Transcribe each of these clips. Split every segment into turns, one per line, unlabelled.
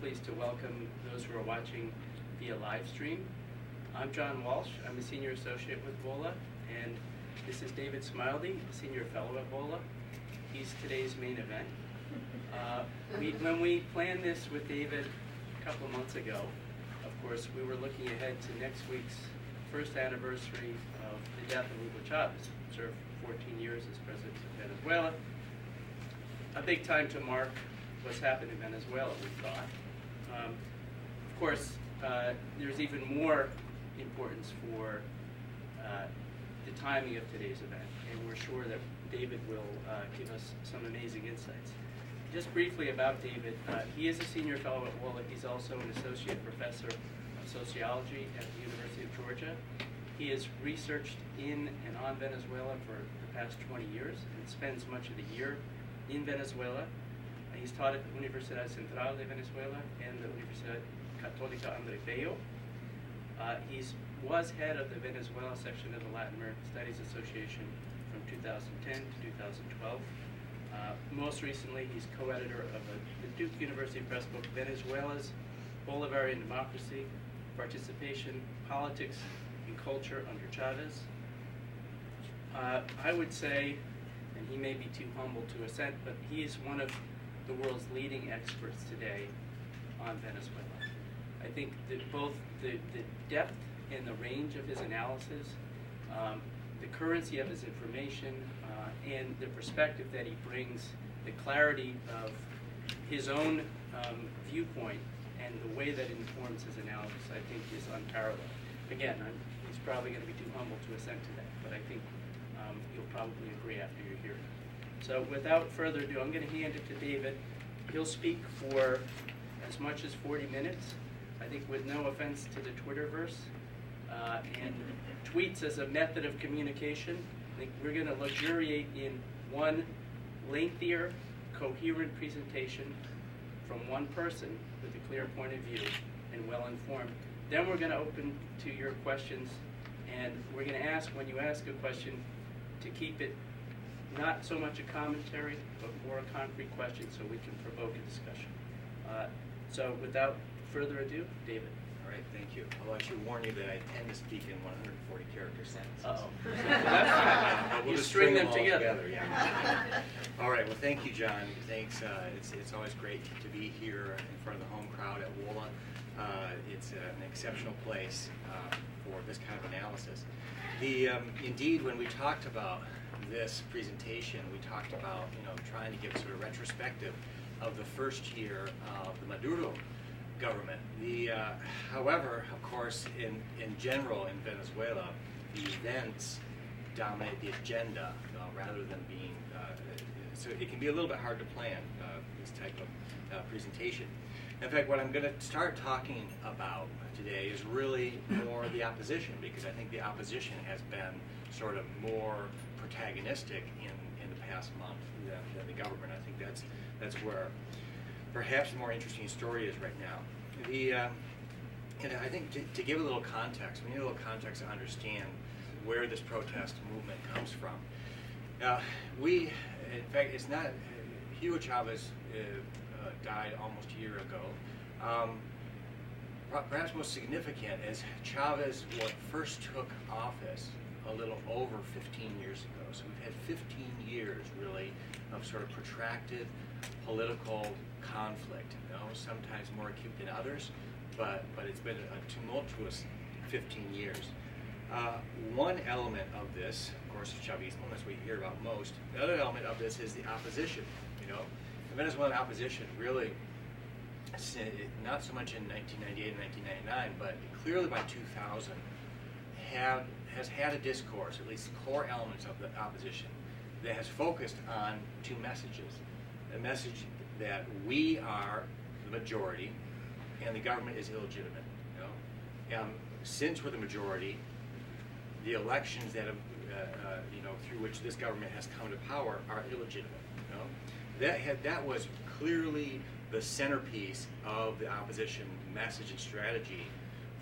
pleased to welcome those who are watching via live stream. I'm John Walsh. I'm a senior associate with WOLA, and this is David Smiley, a senior fellow at WOLA. He's today's main event. When we planned this with David a couple of months ago, of course, we were looking ahead to next week's first anniversary of the death of Hugo Chávez, who served 14 years as president of Venezuela. A big time to mark what's happened in Venezuela, we thought. Of course, there's even more importance for the timing of today's event, and we're sure that David will give us some amazing insights. Just briefly about David, he is a senior fellow at WOLA. He's also an associate professor of sociology at the University of Georgia. He has researched in and on Venezuela for the past 20 years and spends much of the year in Venezuela. He's taught at the Universidad Central de Venezuela and the Universidad Católica André Bello. He was head of the Venezuela section of the Latin American Studies Association from 2010 to 2012. Most recently, he's co-editor of the Duke University Press book, Venezuela's Bolivarian Democracy, Participation, Politics, and Culture under Chavez. I would say, and he may be too humble to assent, but he is one of the world's leading experts today on Venezuela. I think that both the depth and the range of his analysis, the currency of his information, and the perspective that he brings, the clarity of his own viewpoint, and the way that it informs his analysis, I think is unparalleled. Again, he's probably going to be too humble to assent to that, but I think you'll probably agree after you hear it. So without further ado, I'm going to hand it to David. He'll speak for as much as 40 minutes, I think with no offense to the Twitterverse. And tweets as a method of communication, I think we're going to luxuriate in one lengthier, coherent presentation from one person with a clear point of view and well-informed. Then we're going to open to your questions, and we're going to ask, when you ask a question, to keep it not so much a commentary, but more a concrete question so we can provoke a discussion. So without further ado, David.
All right, thank you. Although I should warn you that I tend to speak in 140 character sentences.
Uh-oh. Well, we'll just string them together.
Yeah. All right, well, thank you, John. Thanks. It's always great to be here in front of the home crowd at WOLA. It's an exceptional place for this kind of analysis. Indeed, when we talked about this presentation, we talked about trying to give sort of retrospective of the first year of the Maduro government. However, of course, in general in Venezuela, the events dominate the agenda rather than being. So it can be a little bit hard to plan this type of presentation. In fact, what I'm going to start talking about today is really more the opposition, because I think the opposition has been sort of more protagonistic in the past month than the government. I think that's where perhaps the more interesting story is right now. And I think to give a little context, we need a little context to understand where this protest movement comes from. In fact, it's not, Hugo Chávez died almost a year ago. Perhaps most significant is Chávez first took office a little over 15 years ago. So we've had 15 years, really, of sort of protracted political conflict. Sometimes more acute than others, but it's been a tumultuous 15 years. One element of this, of course, is Chavismo. That's what you hear about most. The other element of this is the opposition. The Venezuelan opposition really, not so much in 1998 and 1999, but clearly by 2000, has had a discourse, at least core elements of the opposition, that has focused on two messages. The message that we are the majority and the government is illegitimate. Since we're the majority, the elections that have, through which this government has come to power are illegitimate. That was clearly the centerpiece of the opposition message and strategy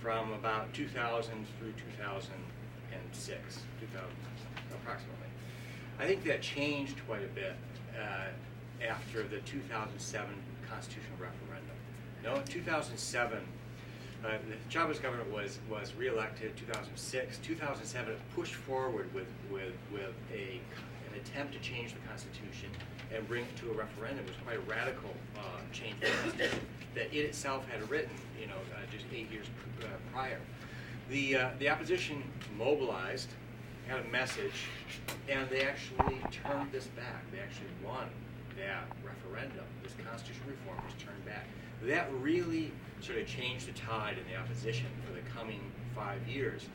from about 2000 through 2006, approximately. I think that changed quite a bit after the 2007 constitutional referendum. No, in 2007, the Chavez government was reelected. 2006, 2007, it pushed forward with an attempt to change the Constitution and bring it to a referendum. It was quite a radical change to the Constitution that it itself had written, just 8 years prior. The opposition mobilized, had a message, and they actually turned this back. They actually won that referendum. This constitutional reform was turned back. That really sort of changed the tide in the opposition for the coming 5 years.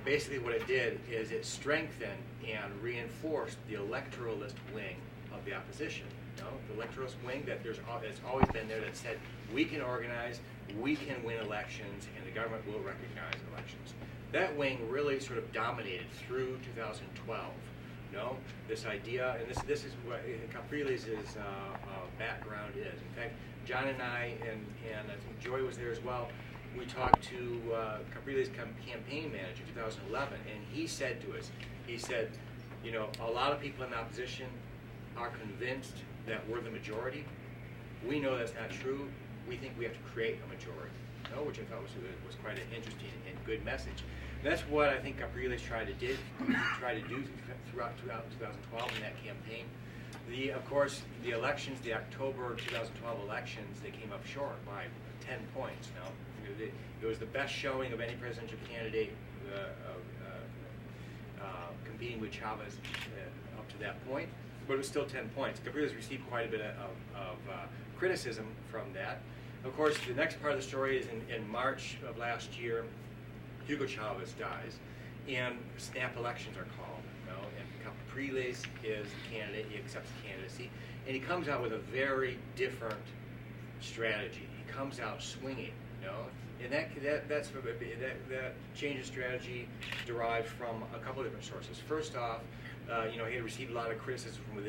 Basically what it did is it strengthened and reinforced the electoralist wing of the opposition. The electoralist wing that's always been there, that said we can organize, we can win elections, and the government will recognize elections. That wing really sort of dominated through 2012. This idea, and this is what Capriles' background is. In fact, John and I, and I think Joy was there as well, we talked to Capriles' campaign manager in 2011, and he said to us, a lot of people in the opposition are convinced that we're the majority. We know that's not true. We think we have to create a majority, which I thought was quite an interesting and good message. That's what I think Capriles tried to do throughout 2012 in that campaign. Of course, the elections, the October 2012 elections, they came up short by 10 points. It was the best showing of any presidential candidate competing with Chavez up to that point, but it was still 10 points. Capriles received quite a bit of criticism from that. Of course, the next part of the story is in March of last year, Hugo Chávez dies, and snap elections are called. And Capriles is the candidate. He accepts the candidacy, and he comes out with a very different strategy. He comes out swinging. And that change of strategy derived from a couple of different sources. First off, he had received a lot of criticism from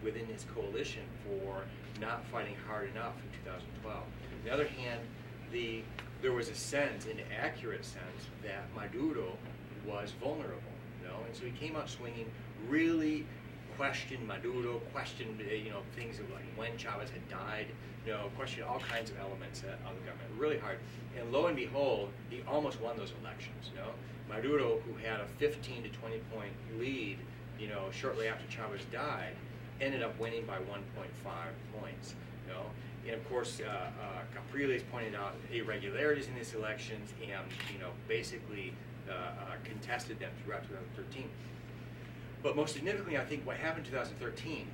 within his coalition for not fighting hard enough in 2012. On the other hand, there was a sense, an accurate sense, that Maduro was vulnerable, and so he came out swinging, really questioned Maduro, questioned things like when Chavez had died, questioned all kinds of elements of the government, really hard. And lo and behold, he almost won those elections. Maduro, who had a 15 to 20 point lead, shortly after Chavez died, ended up winning by 1.5 points. And of course, Capriles pointed out irregularities in these elections, and basically contested them throughout 2013. But most significantly, I think what happened in 2013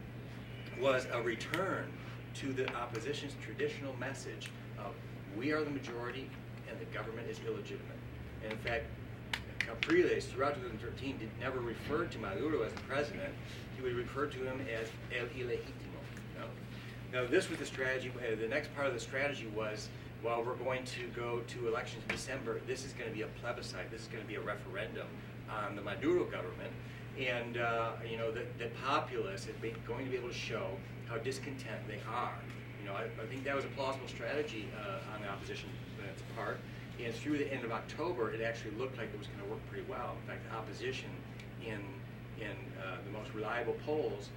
was a return to the opposition's traditional message of we are the majority and the government is illegitimate. And in fact, Capriles throughout 2013 never referred to Maduro as the president. He would refer to him as el ilegítimo. Now this was the strategy. The next part of the strategy was, well, we're going to go to elections in December. This is going to be a plebiscite. This is going to be a referendum on the Maduro government. And the populace is going to be able to show how discontent they are. I think that was a plausible strategy on the opposition's part. And through the end of October, it actually looked like it was going to work pretty well. In fact, the opposition in the most reliable polls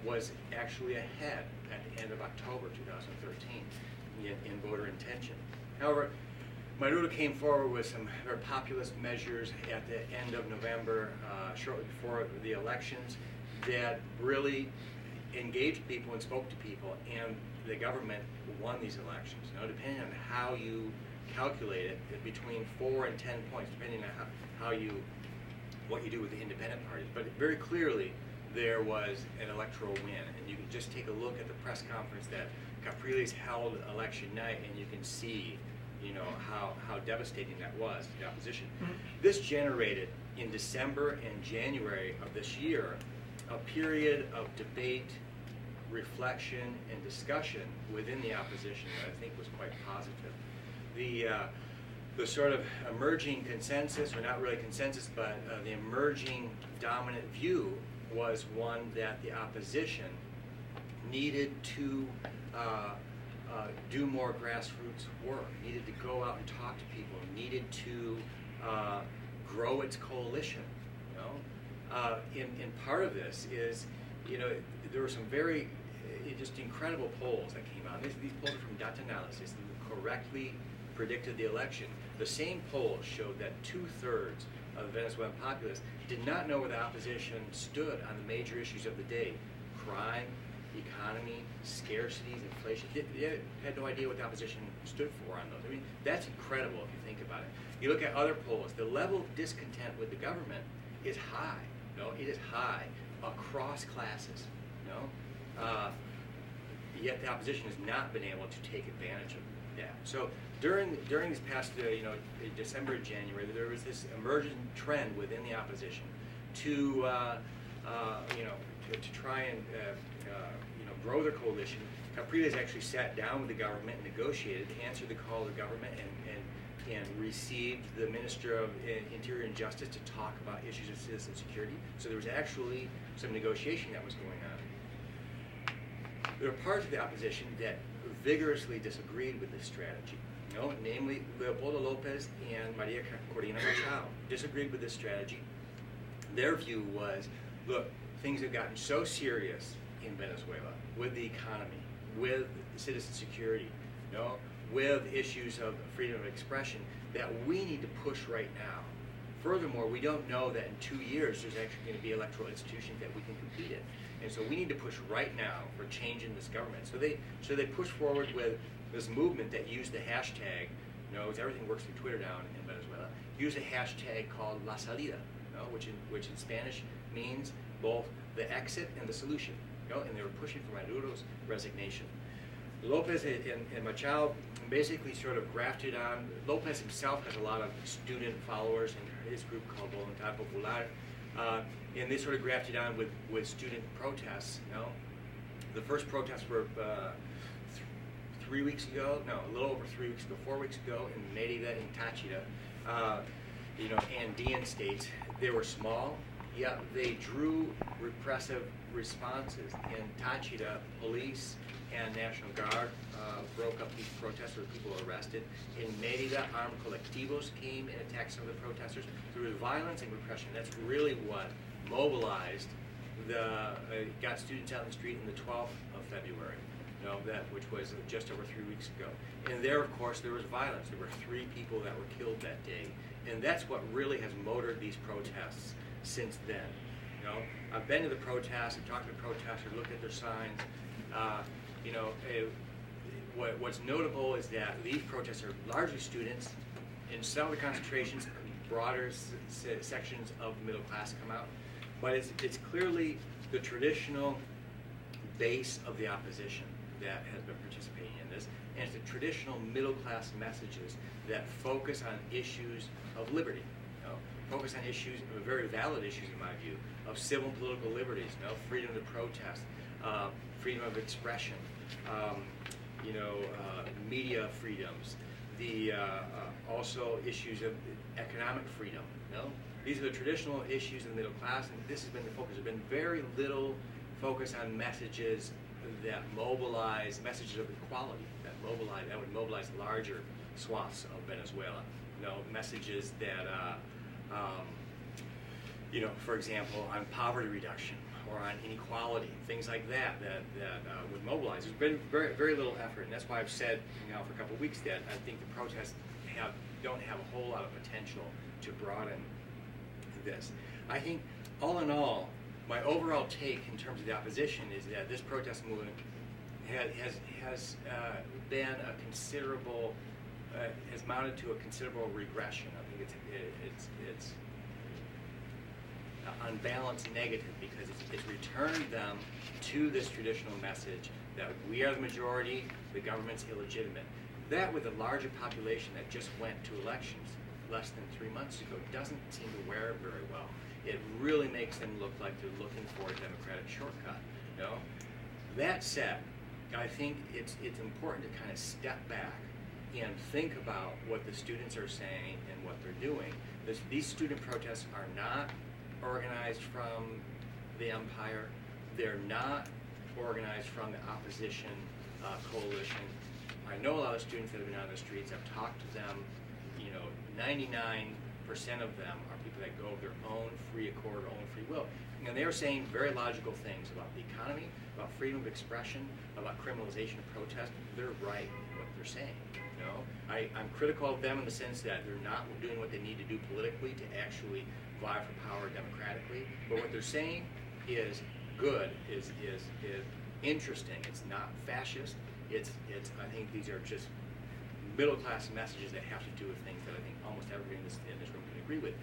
was actually ahead at the end of October 2013 in voter intention. However, Maduro came forward with some very populist measures at the end of November, shortly before the elections, that really engaged people and spoke to people, and the government won these elections. Depending on how you calculate it, between 4 and 10 points, depending on what you do with the independent parties. But very clearly, there was an electoral win, and you can just take a look at the press conference that Capriles held election night, and you can see how devastating that was to the opposition. This generated, in December and January of this year, a period of debate, reflection, and discussion within the opposition that I think was quite positive. The sort of emerging consensus, or not really consensus, but the emerging dominant view was one that the opposition needed to do more grassroots work, needed to go out and talk to people, needed to grow its coalition. And part of this is, there were some very just incredible polls that came out. These polls are from data analysis that correctly predicted the election. The same polls showed that 2/3 of the Venezuelan populace did not know where the opposition stood on the major issues of the day: crime, economy, scarcities, inflation. They had no idea what the opposition stood for on those. I mean, that's incredible if you think about it. You look at other polls, the level of discontent with the government is high. It is high across classes. Yet the opposition has not been able to take advantage of that. So during this past, December and January, there was this emergent trend within the opposition to try and grow their coalition. Capriles actually sat down with the government and negotiated, answered the call of the government, and received the Minister of Interior and Justice to talk about issues of citizen security. So there was actually some negotiation that was going on. There are parts of the opposition that vigorously disagreed with this strategy. Namely, Leopoldo Lopez and Maria Corina Machado disagreed with this strategy. Their view was, look, things have gotten so serious in Venezuela with the economy, with citizen security, with issues of freedom of expression, that we need to push right now. Furthermore, we don't know that in 2 years there's actually going to be electoral institutions that we can compete in. And so we need to push right now for change in this government. So they pushed forward with this movement that used the hashtag, everything works through Twitter down in Venezuela, used a hashtag called La Salida, which in Spanish means both the exit and the solution. And they were pushing for Maduro's resignation. Lopez and Machado basically sort of grafted on. Lopez himself has a lot of student followers in his group called Voluntad Popular, and they sort of grafted on with student protests. The first protests were 3 weeks ago, a little over 3 weeks ago, 4 weeks ago in Mérida and Táchira, Andean states. They were small, yet they drew repressive responses. In Táchira, police and National Guard broke up these protests where people were arrested. In Mérida, armed colectivos came and attacked some of the protesters. There was violence and repression. That's really what mobilized got students out in the street on the 12th of February, which was just over 3 weeks ago. And there, of course, there was violence. There were 3 people that were killed that day. And that's what really has motored these protests since then. I've been to the protests, I've talked to the protesters, looked at their signs. What's notable is that these protests are largely students. In some of the concentrations, broader sections of the middle class come out. But it's clearly the traditional base of the opposition that has been participating in this. And it's the traditional middle class messages that focus on issues of liberty. Focus on issues, very valid issues in my view, of civil and political liberties, freedom to protest, freedom of expression, media freedoms, also issues of economic freedom. These are the traditional issues in the middle class, and this has been the focus. There's been very little focus on messages that mobilize, messages of equality, that would mobilize larger swaths of Venezuela. Messages that for example, on poverty reduction or on inequality, things like that would mobilize. There's been very, very little effort, and that's why I've said for a couple of weeks that I think the protests don't have a whole lot of potential to broaden this. I think, all in all, my overall take in terms of the opposition is that this protest movement has been a considerable, has mounted to a considerable regression. I think it's on balance negative, because it's returned them to this traditional message that we are the majority, the government's illegitimate. That, with a larger population that just went to elections less than 3 months ago, doesn't seem to wear very well. It really makes them look like they're looking for a democratic shortcut. That said, I think it's important to kind of step back and think about what the students are saying and what they're doing. These student protests are not organized from the empire. They're not organized from the opposition coalition. I know a lot of students that have been on the streets. I've talked to them. 99% of them are people that go of their own free accord, own free will. And they are saying very logical things about the economy, about freedom of expression, about criminalization of protest. They're right in what they're saying. You know, I'm critical of them in the sense that they're not doing what they need to do politically to actually vie for power democratically. But what they're saying is good, is interesting. It's not fascist. It's I think these are just middle class messages that have to do with things that I think almost everybody in this room can agree with.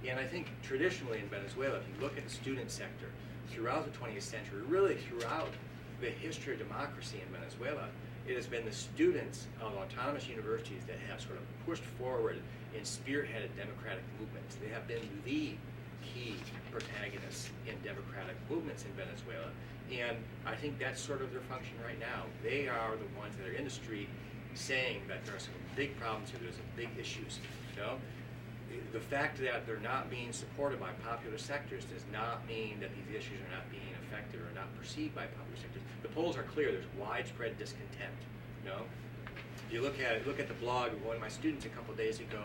And I think traditionally in Venezuela, if you look at the student sector throughout the 20th century, really throughout the history of democracy in Venezuela, it has been the students of autonomous universities that have sort of pushed forward and spearheaded democratic movements. They have been the key protagonists in democratic movements in Venezuela. And I think that's sort of their function right now. They are the ones that are in the street saying that there are some big problems here, there's some big issues. You know? The fact that they're not being supported by popular sectors does not mean that these issues are not being affected or not perceived by popular sectors. The polls are clear. There's widespread discontent. You know, if you look at the blog, one of my students a couple of days ago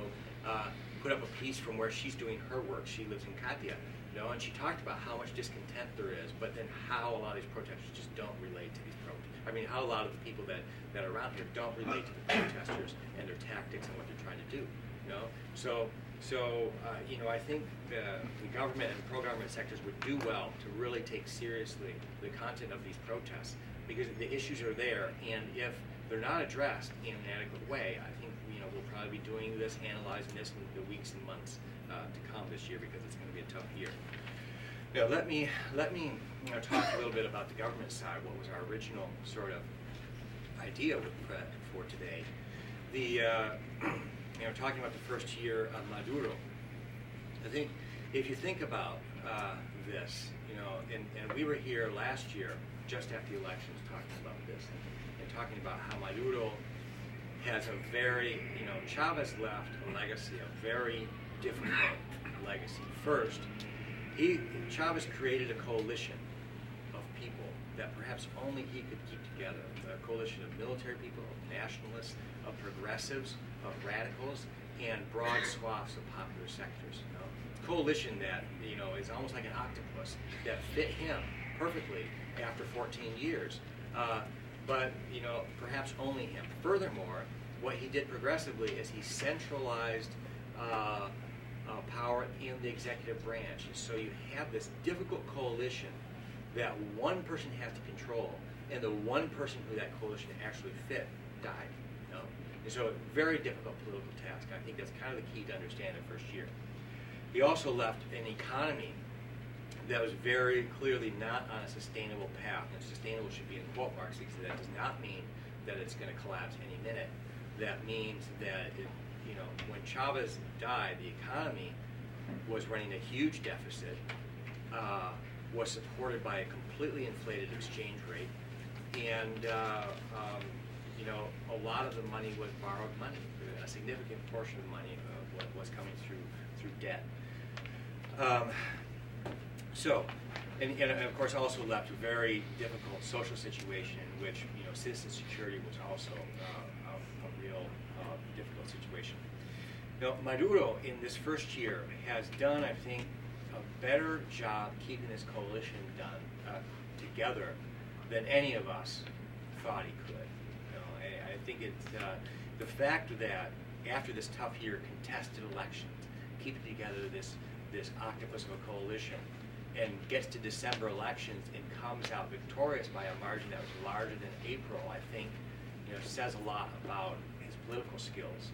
put up a piece from where she's doing her work. She lives in Katia, you know, and she talked about how much discontent there is, but then how a lot of these protesters just don't relate to these protesters. I mean, how a lot of the people that are around here don't relate to the protesters and their tactics and what they're trying to do. You know, so you know, I think the government and pro-government sectors would do well to really take seriously the content of these protests, because the issues are there, and if they're not addressed in an adequate way, I think, you know, we'll probably be doing this, analyzing this in the weeks and months to come this year, because it's going to be a tough year. Now, let me you know, talk a little bit about the government side. What was our original sort of idea for today? You know, talking about the first year of Maduro, I think if you think about this, you know, and we were here last year, just after the elections, talking about this and talking about how Maduro has a very, you know, Chavez left a legacy, a very difficult legacy. First, Chavez created a coalition of people that perhaps only he could keep together, a coalition of military people, of nationalists, of progressives, of radicals, and broad swaths of popular sectors. You know, coalition that, you know, is almost like an octopus that fit him perfectly after 14 years. But you know, perhaps only him. Furthermore, what he did progressively is he centralized power in the executive branch. And so you have this difficult coalition that one person has to control, and the one person who that coalition actually fit died. You know? And so very difficult political task. I think that's kind of the key to understand the first year. He also left an economy that was very clearly not on a sustainable path. And sustainable should be in quote marks, because that does not mean that it's going to collapse any minute. That means that, you know, when Chavez died, the economy was running a huge deficit, was supported by a completely inflated exchange rate, and you know, a lot of the money was borrowed money. A significant portion of the money was coming through debt. So, and of course also left a very difficult social situation in which, you know, citizen security was also a real difficult situation. Now, Maduro in this first year has done, I think, a better job keeping this coalition together than any of us thought he could. You know, I think it's the fact that after this tough year, contested elections, keeping together this octopus of a coalition, and gets to December elections and comes out victorious by a margin that was larger than April, I think, you know, says a lot about his political skills.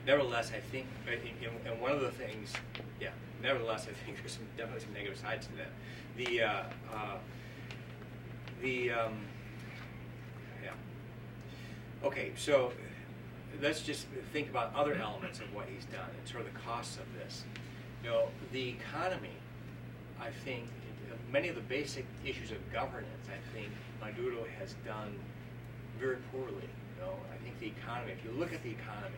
Nevertheless, I think, and one of the things, yeah, nevertheless, I think there's definitely some negative sides to that. Yeah. Okay, so let's just think about other elements of what he's done and sort of the costs of this. You know, the economy, I think, many of the basic issues of governance, I think Maduro has done very poorly. You know, I think the economy, if you look at the economy,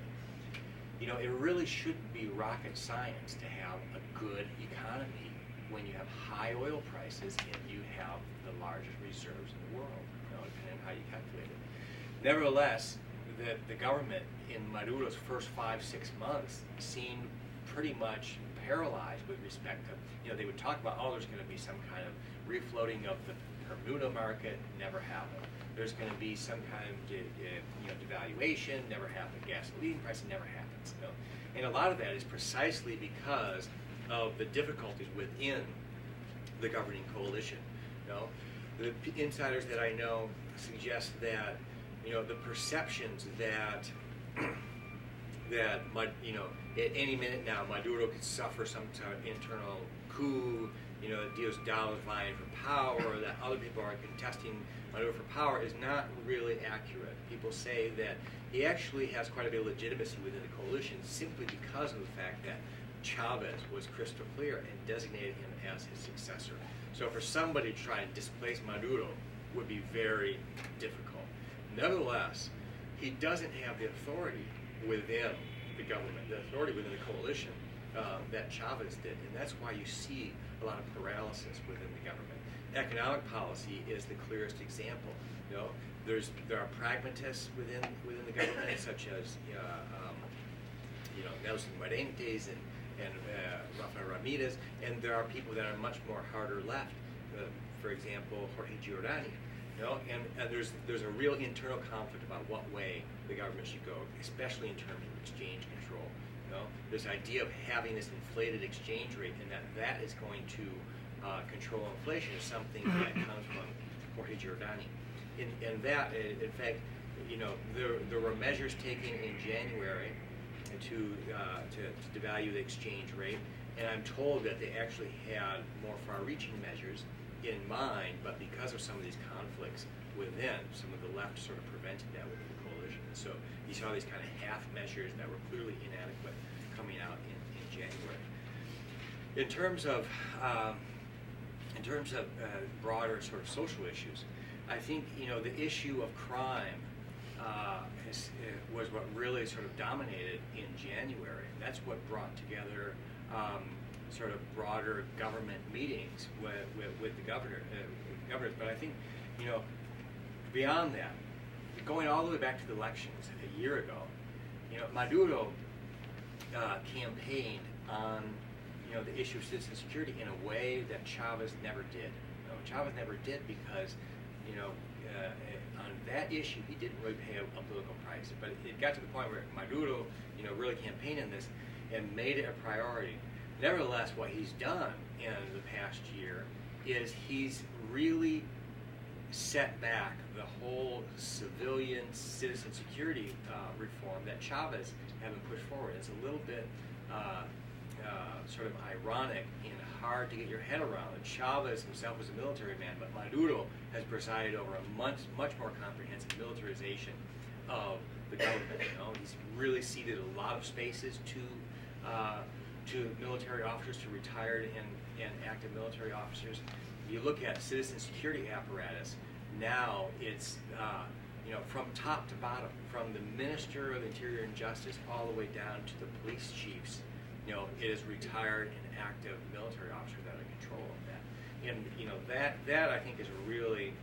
you know, it really shouldn't be rocket science to have a good economy when you have high oil prices and you have the largest reserves in the world, you know, depending on how you calculate it. Nevertheless, the government in Maduro's first 5-6 months seemed pretty much paralyzed with respect to, they would talk about, oh, there's going to be some kind of refloating of the Bermuda market, never happened. There's going to be some kind of devaluation, never happened. Gasoline pricing never happens. And a lot of that is precisely because of the difficulties within the governing coalition. The insiders that I know suggest that the perceptions that at any minute now Maduro could suffer some kind of internal coup, that Dios Dallas vying for power, or that other people are contesting Maduro for power is not really accurate. People say that he actually has quite a bit of legitimacy within the coalition simply because of the fact that Chavez was crystal clear and designated him as his successor. So for somebody to try and displace Maduro would be very difficult. Nevertheless, he doesn't have the authority within the government, the authority within the coalition that Chavez did, and that's why you see a lot of paralysis within the government. Economic policy is the clearest example. There are pragmatists within the government, such as Nelson Marentes and Rafael Ramirez, and there are people that are much more harder left. For example, Jorge Giordani. And there's a real internal conflict about what way the government should go, especially in terms of exchange control. This idea of having this inflated exchange rate and that is going to control inflation is something that comes from Jorge Giordani. In fact, there were measures taken in January to devalue the exchange rate, and I'm told that they actually had more far-reaching measures in mind, but because of some of these conflicts within, some of the left sort of prevented that within the coalition. And so you saw these kind of half measures that were clearly inadequate coming out in January. In terms of broader sort of social issues, I think the issue of crime was what really sort of dominated in January. And that's what brought together sort of broader government meetings with the governors. But I think beyond that, going all the way back to the elections a year ago, Maduro campaigned on the issue of citizen security in a way that Chavez never did. Chavez never did because on that issue he didn't really pay a political price. But it got to the point where Maduro really campaigned on this and made it a priority. Nevertheless, what he's done in the past year is he's really set back the whole civilian citizen security reform that Chavez had been pushed forward. It's a little bit sort of ironic and hard to get your head around. And Chavez himself was a military man, but Maduro has presided over a much more comprehensive militarization of the government. He's really ceded a lot of spaces to military officers, to retired and active military officers. You look at citizen security apparatus, now it's from top to bottom, from the Minister of Interior and Justice all the way down to the police chiefs. It is retired and active military officers that are in control of that. And that I think is a really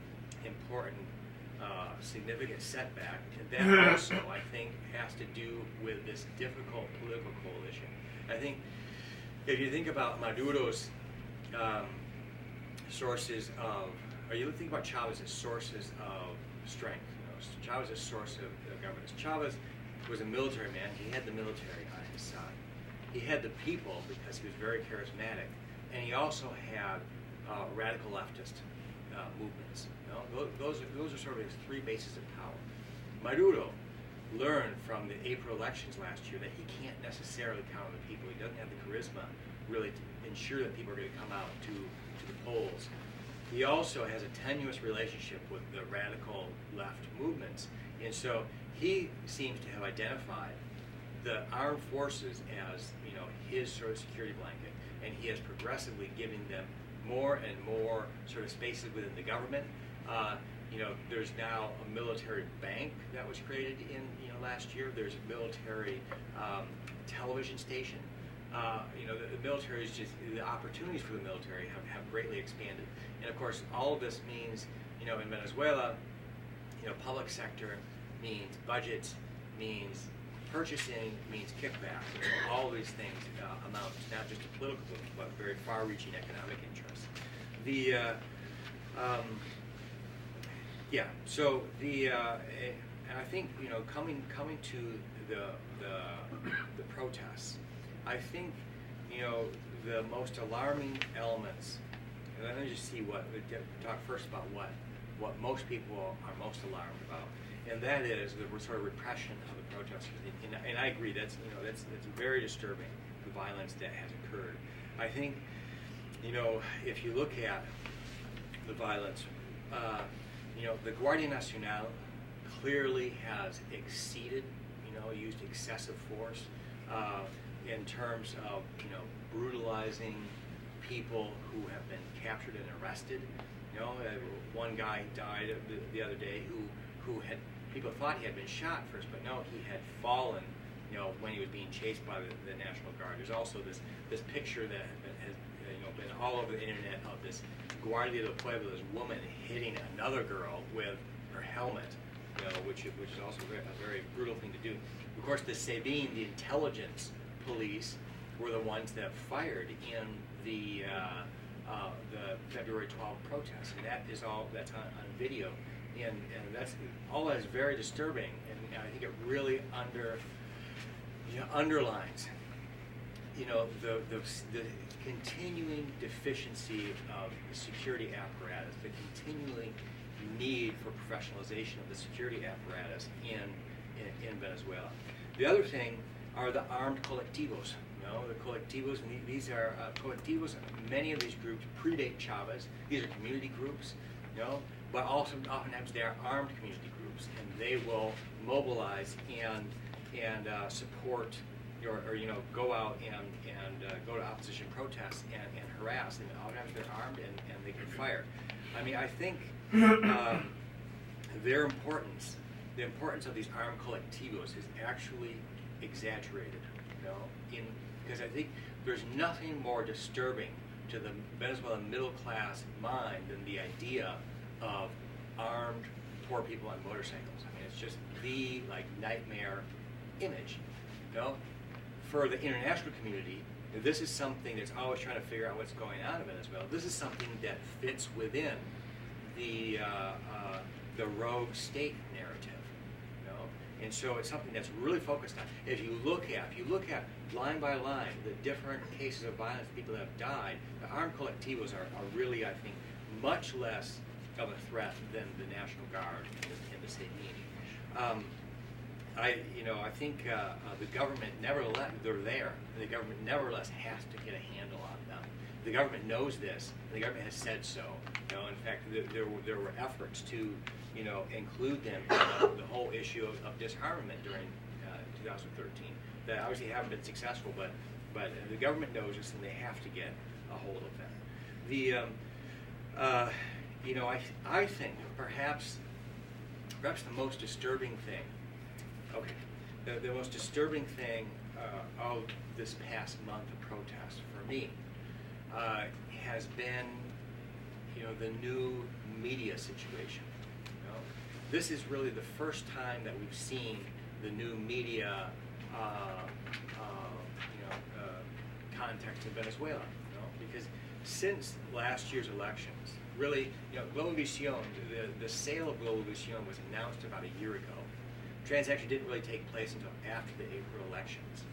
important, significant setback. And that also, I think, has to do with this difficult political coalition. I think if you think about Maduro's sources of, or you think about Chavez's sources of strength, Chavez's source of governance. Chavez was a military man. He had the military on his side. He had the people because he was very charismatic, and he also had radical leftist movements. Those are sort of his three bases of power. Maduro learned from the April elections last year that he can't necessarily count on the people. He doesn't have the charisma really to ensure that people are going to come out to the polls. He also has a tenuous relationship with the radical left movements, and so he seems to have identified the armed forces as his sort of security blanket, and he is progressively giving them more and more sort of spaces within the government. There's now a military bank that was created in last year. There's a military television station. The military is just, the opportunities for the military have greatly expanded. And of course, all of this means, in Venezuela, public sector means budgets, means purchasing means kickback. All these things amount to not just to political, but very far-reaching economic interests. So and I think coming to the protests, I think the most alarming elements. And let me just see talk first about what most people are most alarmed about, and that is the sort of repression of the protesters. And I agree that's very disturbing, the violence that has occurred. I think if you look at the violence, the Guardia Nacional clearly has exceeded, used excessive force in terms of brutalizing people who have been captured and arrested. One guy died the other day who had, people thought he had been shot first, but no, he had fallen when he was being chased by the National Guard. There's also this picture that has been all over the internet of this Guardia del Pueblo, this woman hitting another girl with her helmet, which is also a very brutal thing to do. Of course, the SEBIN, the intelligence police, were the ones that fired in the February 12th protests, and that's on video, and that is very disturbing, and I think it really underlines the continuing deficiency of the security apparatus, the continuing need for professionalization of the security apparatus in Venezuela. The other thing are the armed colectivos. The colectivos, and these are colectivos. Many of these groups predate Chavez. These are community groups, but also oftentimes they are armed community groups, and they will mobilize and support or go out and go to opposition protests and harass. And oftentimes they're armed and they can fire. I mean, I think the importance of these armed colectivos is actually exaggerated. Because I think there's nothing more disturbing to the Venezuelan middle class mind than the idea of armed poor people on motorcycles. I mean, it's just the nightmare image. For the international community, this is something that's always trying to figure out what's going on in Venezuela. This is something that fits within the rogue state narrative. And so it's something that's really focused on. If you look at line by line the different cases of violence people that have died, the armed collectivos are really, I think, much less of a threat than the National Guard in the state meaning. I think the government nevertheless, they're there. The government nevertheless has to get a handle on them. The government knows this. The government has said so. In fact, there were efforts to include them in the whole issue of disarmament during 2013 that obviously haven't been successful, but the government knows this and they have to get a hold of them. I think perhaps the most disturbing thing, the most disturbing thing of this past month of protest for me has been the new media situation. This is really the first time that we've seen the new media context in Venezuela. Because since last year's elections, really, Globovisión, the sale of Globovisión was announced about a year ago. Transaction didn't really take place until after the April elections.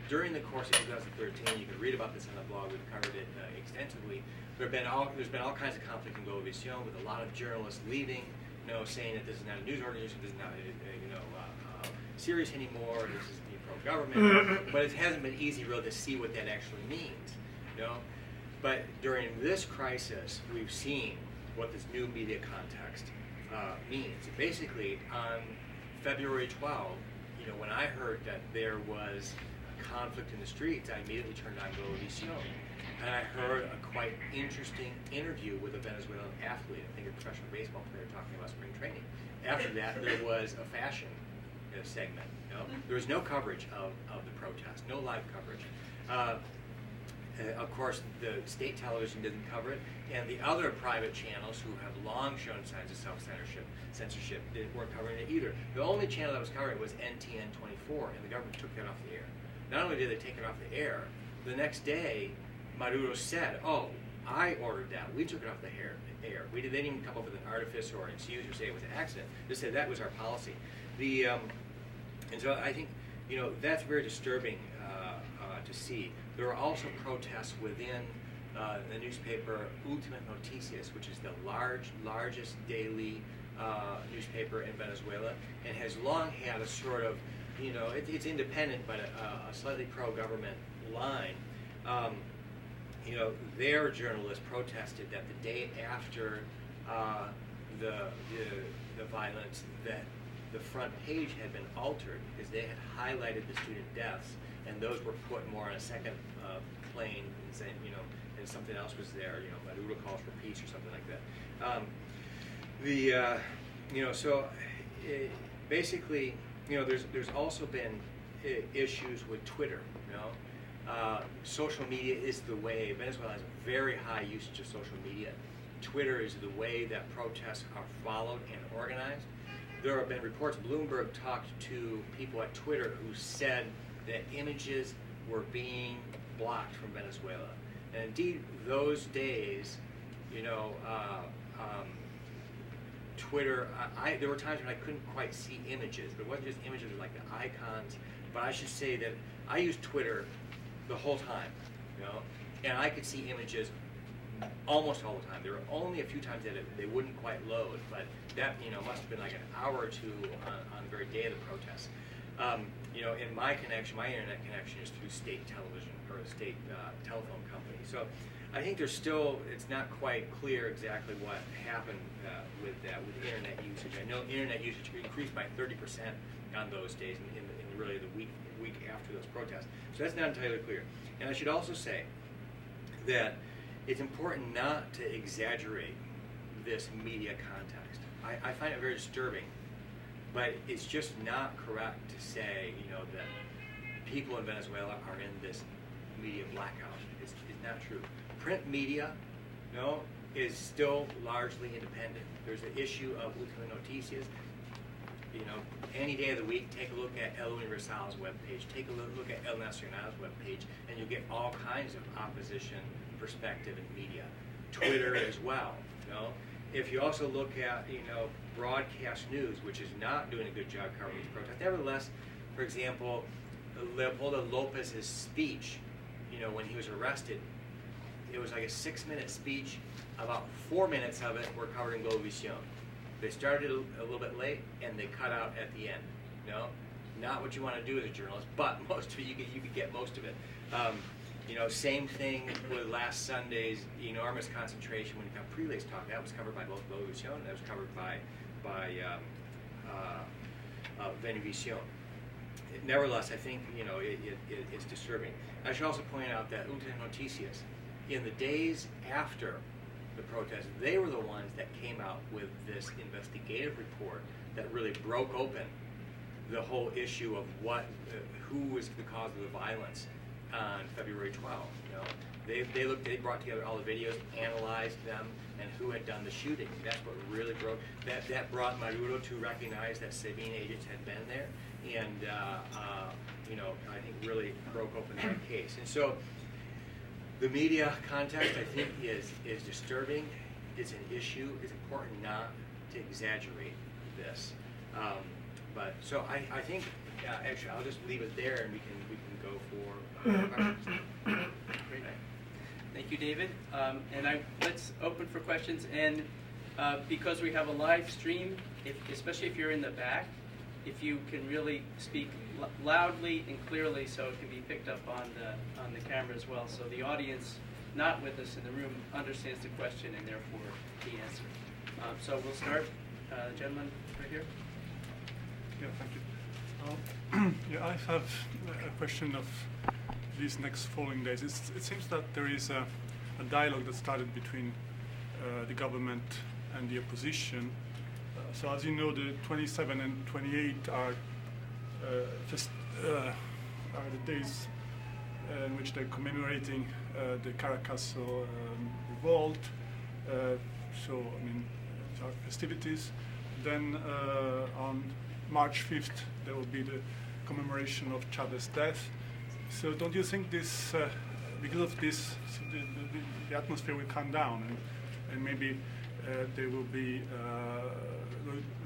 During the course of 2013, you can read about this on the blog. We've covered it extensively. There's been all kinds of conflict in Globovisión, with a lot of journalists leaving, saying that this is not a news organization, this is not serious anymore, this is pro-government. But it hasn't been easy really to see what that actually means. But during this crisis, we've seen what this new media context means. Basically, on February 12th, when I heard that there was a conflict in the streets, I immediately turned on Globovisión. And I heard a quite interesting interview with a Venezuelan athlete, I think a professional baseball player, talking about spring training. After that, there was a fashion segment. There was no coverage of the protest, no live coverage. Of course, the state television didn't cover it, and the other private channels who have long shown signs of censorship weren't covering it either. The only channel that was covering it was NTN 24, and the government took that off the air. Not only did they take it off the air, the next day, Maduro said, "Oh, I ordered that. We took it off the air. They didn't even come up with an artifice or an excuse or say it was an accident. They said that was our policy." And so I think, that's very disturbing to see. There are also protests within the newspaper Últimas Noticias, which is the largest daily newspaper in Venezuela, and has long had a sort of, it's independent, but a slightly pro-government line. Their journalists protested that the day after the violence, that the front page had been altered because they had highlighted the student deaths, and those were put more on a second plane, and saying, and something else was there, Maduro calls for peace or something like that. Basically, there's also been issues with Twitter. Social media is the way. Venezuela has a very high usage of social media. Twitter is the way that protests are followed and organized. There have been reports, Bloomberg talked to people at Twitter who said that images were being blocked from Venezuela. And indeed, those days, Twitter, there were times when I couldn't quite see images, but it wasn't just images, it was like the icons. But I should say that I used Twitter the whole time, and I could see images almost all the time. There were only a few times that they wouldn't quite load, but that must have been like an hour or two on the very day of the protests. In my internet connection is through state television or a state telephone company. So I think it's not quite clear exactly what happened with internet usage. I know internet usage increased by 30% on those days in really the week after those protests. So that's not entirely clear. And I should also say that it's important not to exaggerate this media context. I find it very disturbing, but it's just not correct to say, that people in Venezuela are in this media blackout. It's not true. Print media, is still largely independent. There's the issue of Últimas Noticias. Any day of the week, take a look at El Universal's webpage, take a look at El Nacional's webpage, and you'll get all kinds of opposition perspective in media. Twitter as well. If you also look at, broadcast news, which is not doing a good job covering these protests. Nevertheless, for example, Leopoldo Lopez's speech, when he was arrested, it was like a 6-minute speech. About 4 minutes of it were covered in Globovisión. They started a little bit late, and they cut out at the end. Not what you want to do as a journalist, but most of it, you could get most of it. Same thing with last Sunday's enormous concentration when Capriles talked. That was covered by both Globovisión and that was covered by Venevisión. Nevertheless, I think it's disturbing. I should also point out that Últimas Noticias, in the days after the protest, they were the ones that came out with this investigative report that really broke open the whole issue of who was the cause of the violence on February 12th. They brought together all the videos, analyzed them, and who had done the shooting. That's what really broke. That brought Maduro to recognize that Sabine agents had been there, and I think really broke open that case. And so, the media context, I think, is disturbing. It's an issue. It's important not to exaggerate this. So I think actually I'll just leave it there, and we can go for questions.
Great. Thank you, David. Let's open for questions. And because we have a live stream, especially if you're in the back, if you can really speak loudly and clearly, so it can be picked up on the camera as well, so the audience not with us in the room understands the question and therefore the answer. So we'll start, gentleman right here.
Yeah, thank you. I have a question of these next following days. It seems that there is a dialogue that started between the government and the opposition. So as you know, the 27 and 28 are the days in which they're commemorating the Caracas revolt. So, I mean, these are festivities. Then on March 5th, there will be the commemoration of Chavez's death. So don't you think this, because of this, the atmosphere will calm down, and maybe there will be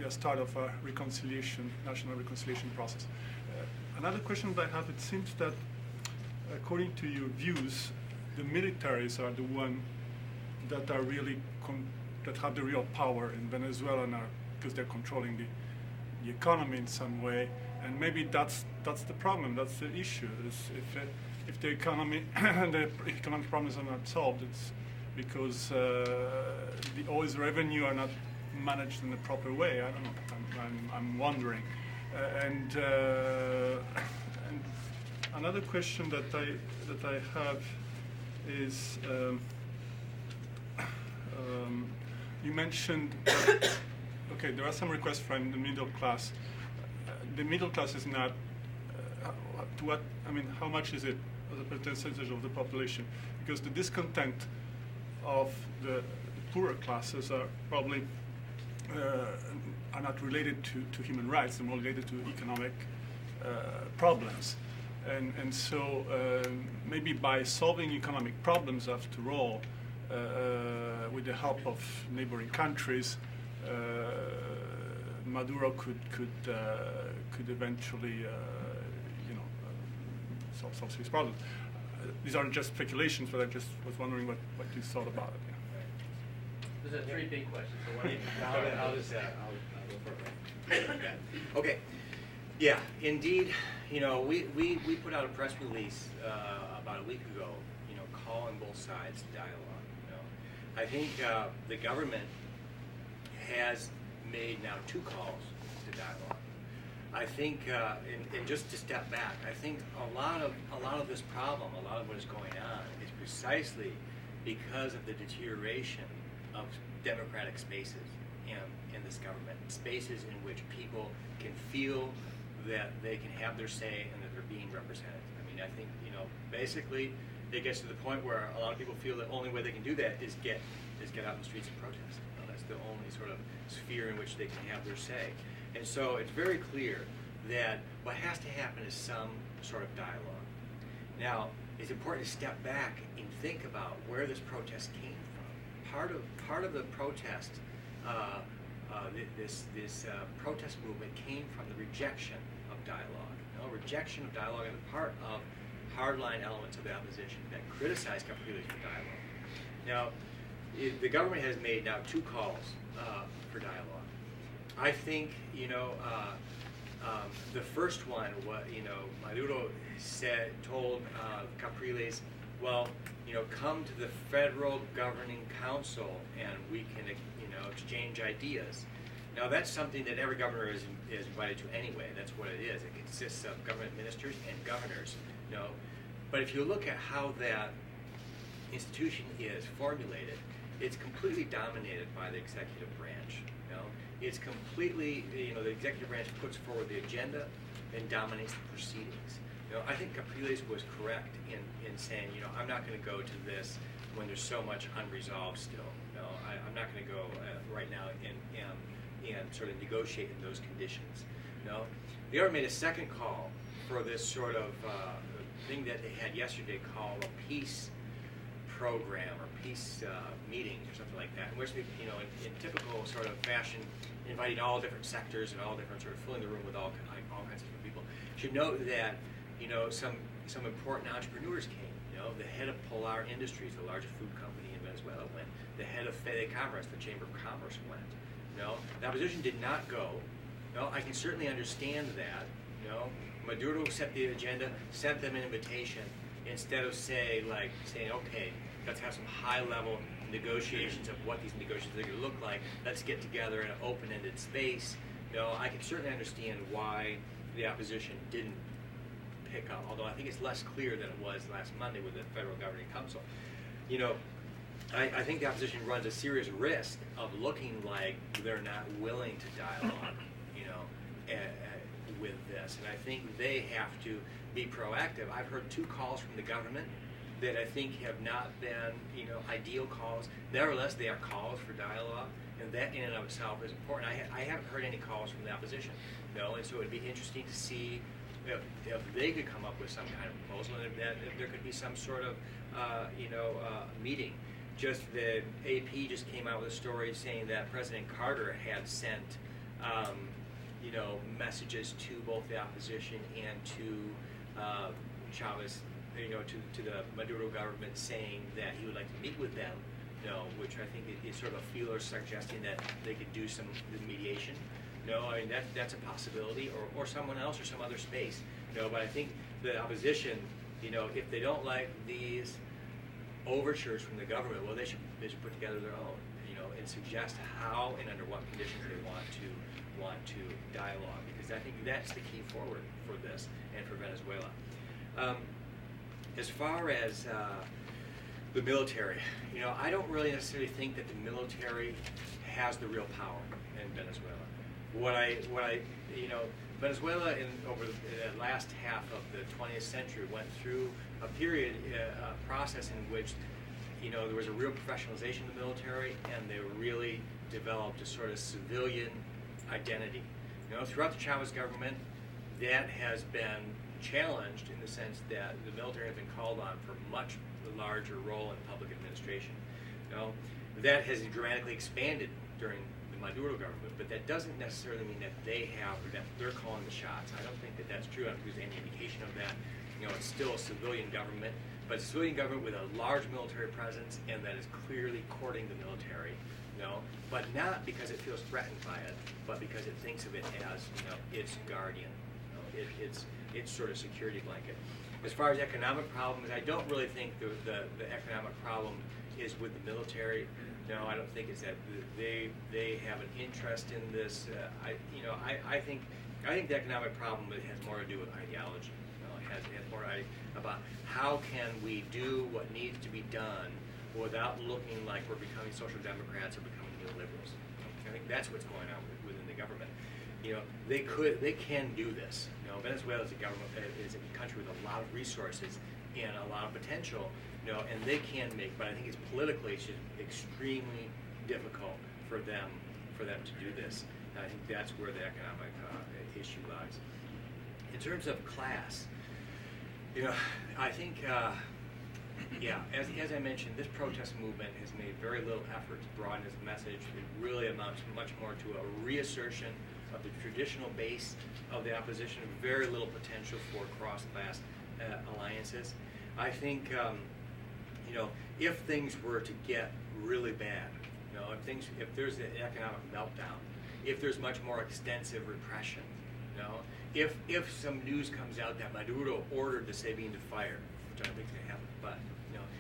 a start of a reconciliation, national reconciliation process? Another question that I have, it seems that according to your views, the militaries are the one that are really that have the real power in Venezuela now, because they're controlling the economy in some way, and maybe that's the problem, that's the issue. Is if the economy the economic problems are not solved, it's because the oil revenue are not managed in the proper way. I don't know. I'm wondering, and another question that I have is. You mentioned that, okay, there are some requests from the middle class. The middle class is not, to what, I mean, how much is it as a percentage of the population? Because the discontent of the poorer classes are probably are not related to human rights, they're more related to economic problems. And so maybe by solving economic problems, after all, with the help of neighboring countries, Maduro could eventually, solve his problems. These aren't just speculations, but I just was wondering what you thought about it. Yeah.
Those are three big questions. So one,
I'll go for it. Okay. Yeah, indeed. We put out a press release about a week ago. Calling both sides to dialogue. I think the government has made now 2 calls to dialogue. I think, and just to step back, I think a lot of this problem, a lot of what is going on, is precisely because of the deterioration of democratic spaces in this government, spaces in which people can feel that they can have their say and that they're being represented. I mean, I think basically it gets to the point where a lot of people feel the only way they can do that is get out in the streets and protest. That's the only sort of sphere in which they can have their say. And so it's very clear that what has to happen is some sort of dialogue. Now, it's important to step back and think about where this protest came from. Part of the protest, this protest movement came from the rejection of dialogue. Rejection of dialogue on the part of hardline elements of the opposition that criticize Capriles for dialogue. Now, the government has made now 2 calls for dialogue. I think, the first one, Maduro told Capriles, well, come to the Federal Governing Council and we can, exchange ideas. Now, that's something that every governor is invited to anyway. That's what it is. It consists of government ministers and governors. But if you look at how that institution is formulated, it's completely dominated by the executive branch. It's completely, the executive branch puts forward the agenda and dominates the proceedings. I think Capriles was correct in saying, I'm not going to go to this when there's so much unresolved still. I'm not going to go right now and sort of negotiate in those conditions. The government made a second call for this sort of thing that they had yesterday called a peace program or peace meeting or something like that, in which they, in typical sort of fashion, inviting all different sectors and all different sort of filling the room with all kinds of different people. You should note that some important entrepreneurs came. The head of Polar Industries, the largest food company in Venezuela, went. The head of Fede Commerce, the Chamber of Commerce, went. The opposition did not go. I can certainly understand that. Maduro set the agenda, sent them an invitation, instead of saying, okay, let's have some high-level negotiations of what these negotiations are going to look like. Let's get together in an open-ended space. I can certainly understand why the opposition didn't pick up, although I think it's less clear than it was last Monday with the Federal Governing Council. I think the opposition runs a serious risk of looking like they're not willing to dialogue, with this. this, and I think they have to be proactive. I've heard 2 calls from the government that I think have not been, ideal calls. Nevertheless, they are calls for dialogue, and that in and of itself is important. I haven't heard any calls from the opposition, and so it would be interesting to see if they could come up with some kind of proposal, and if there could be some sort of, meeting. Just the AP just came out with a story saying that President Carter had sent, messages to both the opposition and to Chavez, to the Maduro government, saying that he would like to meet with them, which I think is sort of a feeler suggesting that they could do some mediation. I mean that's a possibility, or someone else or some other space. But I think the opposition, if they don't like these overtures from the government, well, they should put together their own, and suggest how and under what conditions they want to dialogue, because I think that's the key forward for this and for Venezuela. As far as the military, I don't really necessarily think that the military has the real power in Venezuela. Venezuela over the last half of the 20th century went through a period, a process in which, there was a real professionalization of the military, and they really developed a sort of civilian identity. Throughout the Chavez government, that has been challenged in the sense that the military has been called on for much larger role in public administration. That has dramatically expanded during the Maduro government, but that doesn't necessarily mean that they're calling the shots. I don't think that that's true. I don't think there's any indication of that. It's still a civilian government, but a civilian government with a large military presence, and that is clearly courting the military. But not because it feels threatened by it, but because it thinks of it as its guardian. It's sort of security blanket. As far as economic problems, I don't really think the economic problem is with the military. I don't think it's that they have an interest in this. I think the economic problem has more to do with ideology. It has more about how can we do what needs to be done without looking like we're becoming social democrats or becoming neoliberals. I think that's what's going on within the government. They can do this. Venezuela is a country with a lot of resources and a lot of potential, and they can make. But I think it's just extremely difficult for them to do this. And I think that's where the economic issue lies. In terms of class, I think. As I mentioned, this protest movement has made very little effort to broaden its message. It really amounts much more to a reassertion of the traditional base of the opposition, very little potential for cross-class alliances. I think, if things were to get really bad, if there's an economic meltdown, if there's much more extensive repression, if some news comes out that Maduro ordered the Sabine to fire, which I don't think is going to happen, but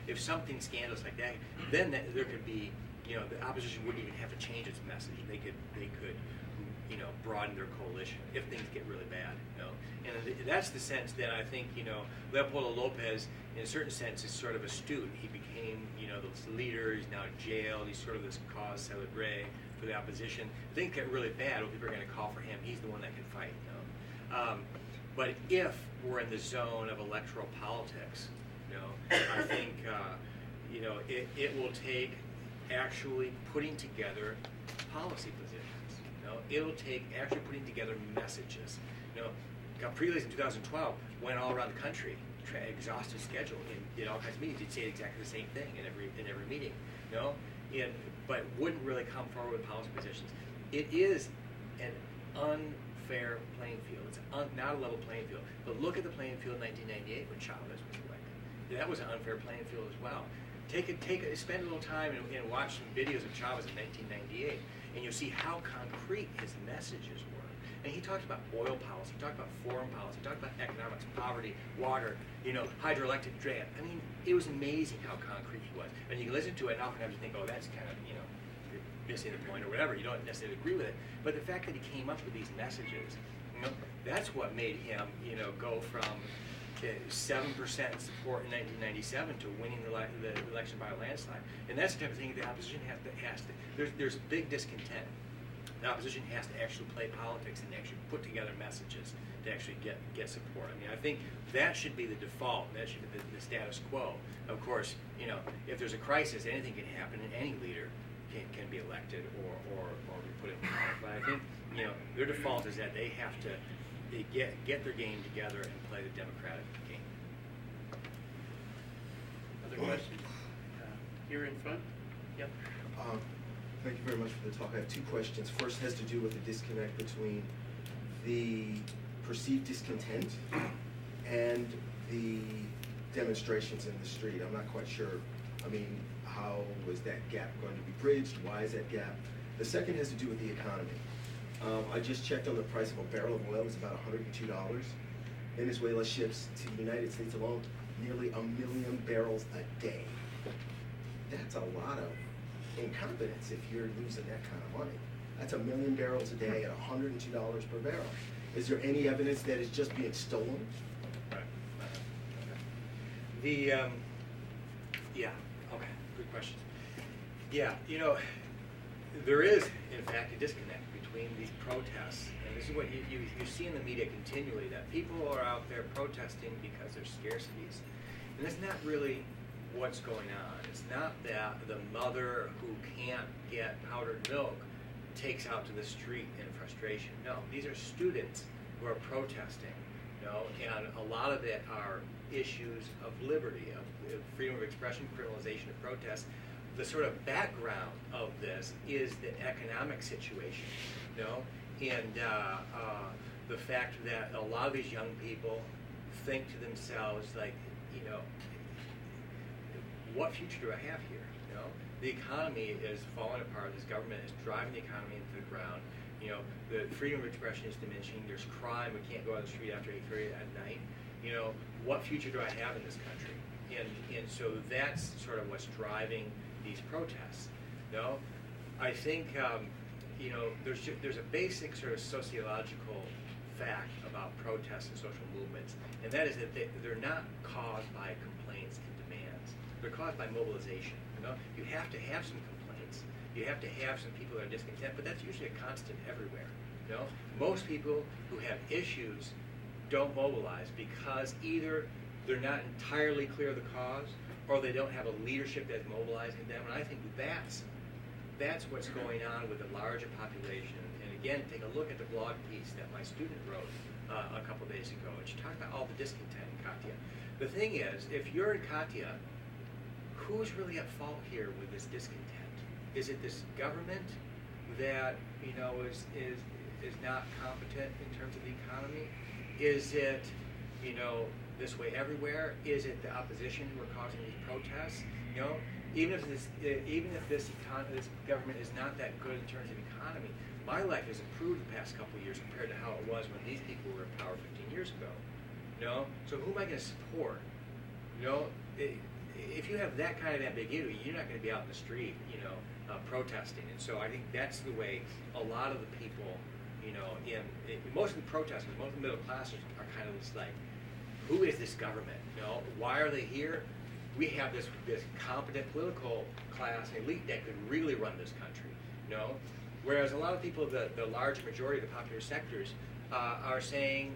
if something scandalous like that, then there could be, the opposition wouldn't even have to change its message. They could broaden their coalition if things get really bad. And that's the sense that I think, Leopoldo Lopez, in a certain sense, is sort of astute. He became, this leader. He's now in jail. He's sort of this cause célèbre for the opposition. If things get really bad, well, people are going to call for him. He's the one that can fight. But if we're in the zone of electoral politics, I think it will take actually putting together policy positions. It'll take actually putting together messages. Capriles in 2012 went all around the country, exhaustive schedule, and did all kinds of meetings. He'd say exactly the same thing in every meeting. But wouldn't really come forward with policy positions. It is an unfair playing field. It's not a level playing field. But look at the playing field in 1998 when Chavez was elected. That was an unfair playing field as well. Spend a little time and watch some videos of Chavez in 1998, and you'll see how concrete his messages were. And he talked about oil policy, he talked about foreign policy, he talked about economics, poverty, water, hydroelectric dam. I mean, it was amazing how concrete he was. And you can listen to it, and oftentimes you think, oh, that's kind of, you're missing the point or whatever. You don't necessarily agree with it. But the fact that he came up with these messages, that's what made him, go from 7% support in 1997 to winning the election by a landslide. And that's the type of thing the opposition has to. There's big discontent. The opposition has to actually play politics and actually put together messages to actually get support. I mean, I think that should be the default. That should be the status quo. Of course, if there's a crisis, anything can happen, and any leader can be elected or be put in power. But I think their default is that they have to get their game together and play the democratic game.
Other questions? Here in front? Yep.
Thank you very much for the talk. I have two questions. First has to do with the disconnect between the perceived discontent and the demonstrations in the street. I'm not quite sure. I mean, how was that gap going to be bridged? Why is that gap? The second has to do with the economy. I just checked on the price of a barrel of oil. It's about $102. Venezuela ships to the United States alone nearly 1 million barrels a day. That's a lot of incompetence if you're losing that kind of money. That's 1 million barrels a day at $102 per barrel. Is there any evidence that it's just being stolen?
Right. Yeah, okay, good question. Yeah, there is, in fact, a disconnect between these protests, and this is what you see in the media continually, that people are out there protesting because there's scarcities. And that's not really what's going on. It's not that the mother who can't get powdered milk takes out to the street in frustration. No, these are students who are protesting, and a lot of it are issues of liberty, of freedom of expression, criminalization of protest. The sort of background of this is the economic situation, and the fact that a lot of these young people think to themselves, like, what future do I have here? The economy is falling apart. This government is driving the economy into the ground. The freedom of expression is diminishing. There's crime. We can't go on the street after 8:30 at night. What future do I have in this country? And so that's sort of what's driving these protests. I think there's a basic sort of sociological fact about protests and social movements, and that is that they're not caused by complaints and demands. They're caused by mobilization. You have to have some complaints. You have to have some people that are discontent, but that's usually a constant everywhere. Most people who have issues don't mobilize because either they're not entirely clear of the cause, or they don't have a leadership that's mobilizing them. And I think that's what's going on with the larger population. And again, take a look at the blog piece that my student wrote a couple days ago, and she talked about all the discontent in Katia. The thing is, if you're in Katia, who's really at fault here with this discontent? Is it this government that is not competent in terms of the economy? Is it this way everywhere? Is it the opposition who are causing these protests? Even if this government is not that good in terms of economy, my life has improved the past couple of years compared to how it was when these people were in power 15 years ago. So who am I going to support? If you have that kind of ambiguity, you're not going to be out in the street, protesting. And so I think that's the way a lot of the people, most of the protesters, most of the middle classes are kind of just like, who is this government? Why are they here? We have this competent political class and elite that could really run this country. Whereas a lot of people, the large majority of the popular sectors, are saying,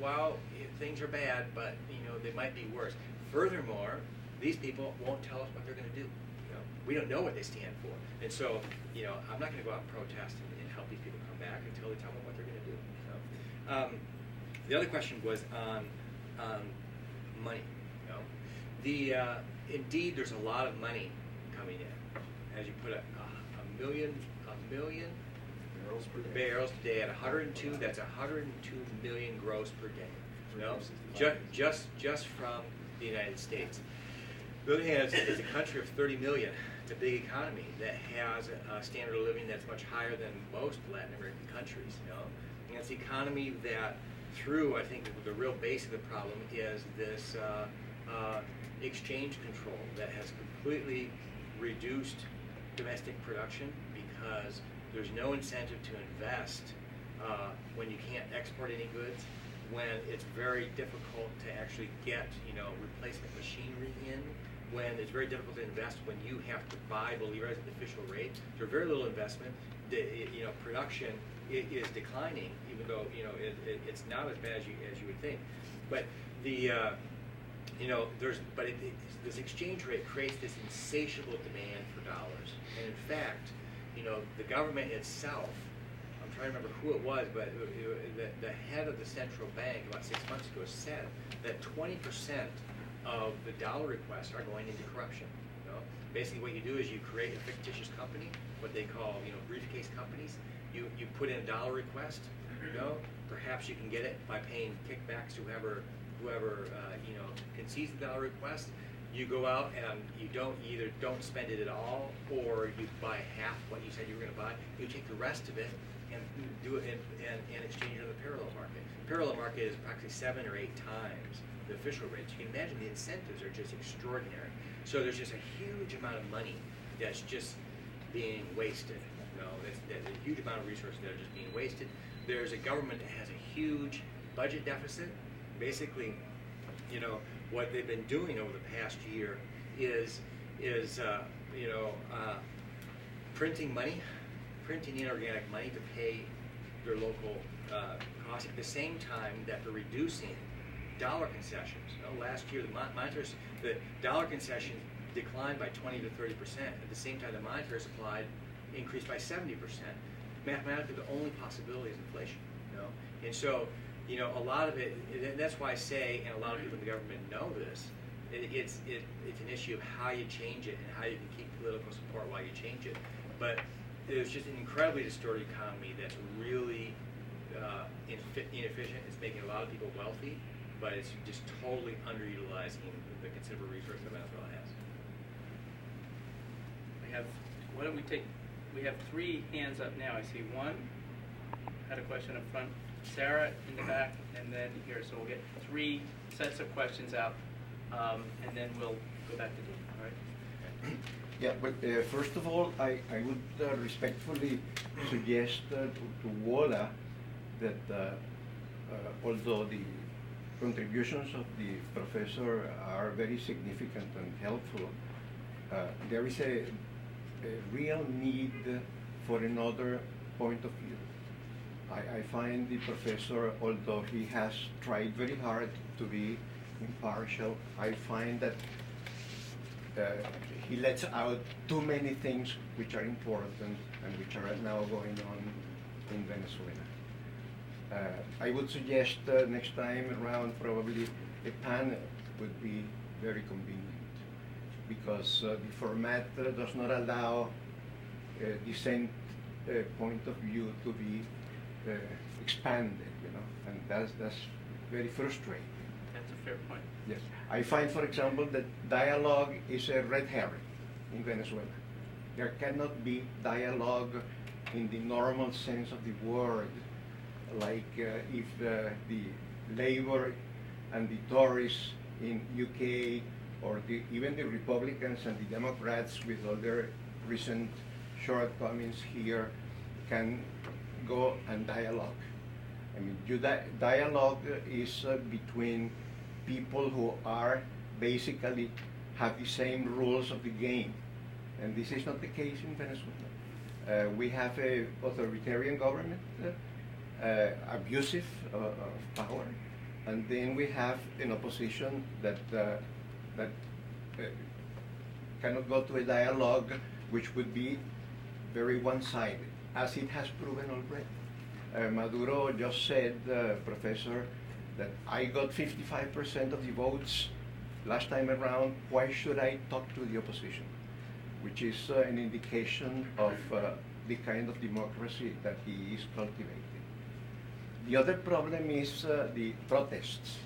well, things are bad, but they might be worse. Furthermore, these people won't tell us what they're going to do. We don't know what they stand for, and so I'm not going to go out and protest and help these people come back until they tell me what they're going to do. The other question was on money. Indeed, there's a lot of money coming in. As you put it, a million barrels per day at 102. That's 102 million gross per day. Just from the United States. The other hand, it's a country of 30 million. It's a big economy that has a standard of living that's much higher than most Latin American countries. And it's the economy that, I think the real base of the problem is this exchange control that has completely reduced domestic production because there's no incentive to invest when you can't export any goods, when it's very difficult to actually get replacement machinery in, when it's very difficult to invest when you have to buy bolivares at the official rate. There's very little investment. production is declining, even though it's not as bad as you would think. But this exchange rate creates this insatiable demand for dollars, and in fact, the government itself. I'm trying to remember who it was, but the head of the central bank about 6 months ago said that 20% of the dollar requests are going into corruption. Basically, what you do is you create a fictitious company, what they call briefcase companies. You put in a dollar request. Perhaps you can get it by paying kickbacks to whoever concedes the dollar request. You go out and you either don't spend it at all, or you buy half what you said you were going to buy. You take the rest of it and do it in exchange on the parallel market. Parallel market is practically 7 or 8 times the official rates. You can imagine the incentives are just extraordinary. So there's just a huge amount of money that's just being wasted. There's a huge amount of resources that are just being wasted. There's a government that has a huge budget deficit. Basically, what they've been doing over the past year is printing money, printing inorganic money to pay their local costs at the same time that they're reducing dollar concessions. Last year, the dollar concessions declined by 20 to 30%. At the same time, the monetary supply increased by 70%. Mathematically, the only possibility is inflation. And so, a lot of it, and that's why I say, and a lot of people in the government know this, it's an issue of how you change it and how you can keep political support while you change it. But there's just an incredibly distorted economy that's really inefficient. It's making a lot of people wealthy, but it's just totally underutilizing the considerable resources that Venezuela has.
We have 3 hands up now. I see one, had a question up front, Sarah in the back, and then here. So we'll get 3 sets of questions out, and then we'll go back to Dean. All right?
Yeah, but first of all, I would respectfully suggest to Wola that although the contributions of the professor are very significant and helpful, there is a real need for another point of view. I find the professor, although he has tried very hard to be impartial, I find that he lets out too many things which are important and which are now going on in Venezuela. I would suggest next time around probably a panel would be very convenient, because the format does not allow the same point of view to be expanded, and that's very frustrating.
That's a fair point.
Yes. I find, for example, that dialogue is a red herring in Venezuela. There cannot be dialogue in the normal sense of the word, like if the Labour and the Tories in UK, or even the Republicans and the Democrats, with all their recent shortcomings here, can go and dialogue. I mean, dialogue is between people who are basically have the same rules of the game, and this is not the case in Venezuela. We have a authoritarian government, abusive of power, and then we have an opposition that cannot go to a dialogue which would be very one-sided, as it has proven already. Maduro just said, Professor, that I got 55% of the votes last time around. Why should I talk to the opposition? Which is an indication of the kind of democracy that he is cultivating. The other problem is the protests.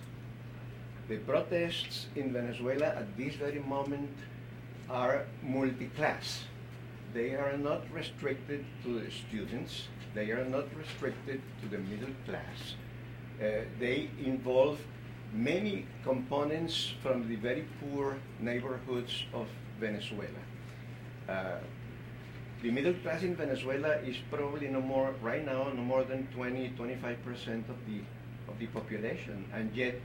The protests in Venezuela at this very moment are multi-class. They are not restricted to the students. They are not restricted to the middle class. They involve many components from the very poor neighborhoods of Venezuela. The middle class in Venezuela is probably right now no more than 20–25% of the population, and yet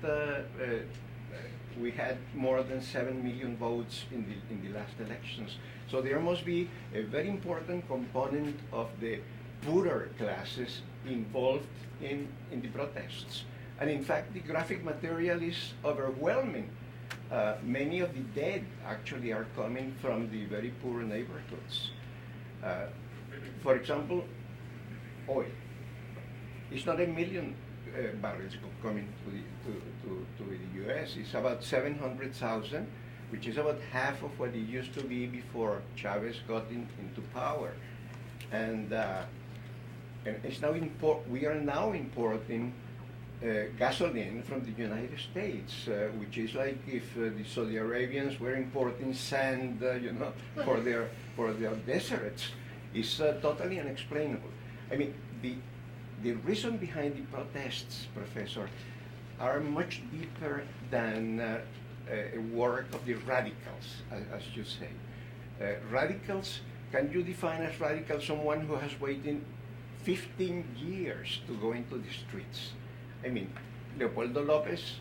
we had more than 7 million votes in the last elections. So there must be a very important component of the poorer classes involved in the protests. And in fact, the graphic material is overwhelming. Many of the dead actually are coming from the very poor neighborhoods. For example, oil. It's not a million barrels coming to the U.S. It's about 700,000, which is about half of what it used to be before Chavez got into power. And it's now we are now importing gasoline from the United States, which is like if the Saudi Arabians were importing sand, for their deserts. It's totally unexplainable. I mean, the reason behind the protests, Professor, are much deeper than a work of the radicals, as you say. Radicals, can you define as radical someone who has waited 15 years to go into the streets? I mean, Leopoldo Lopez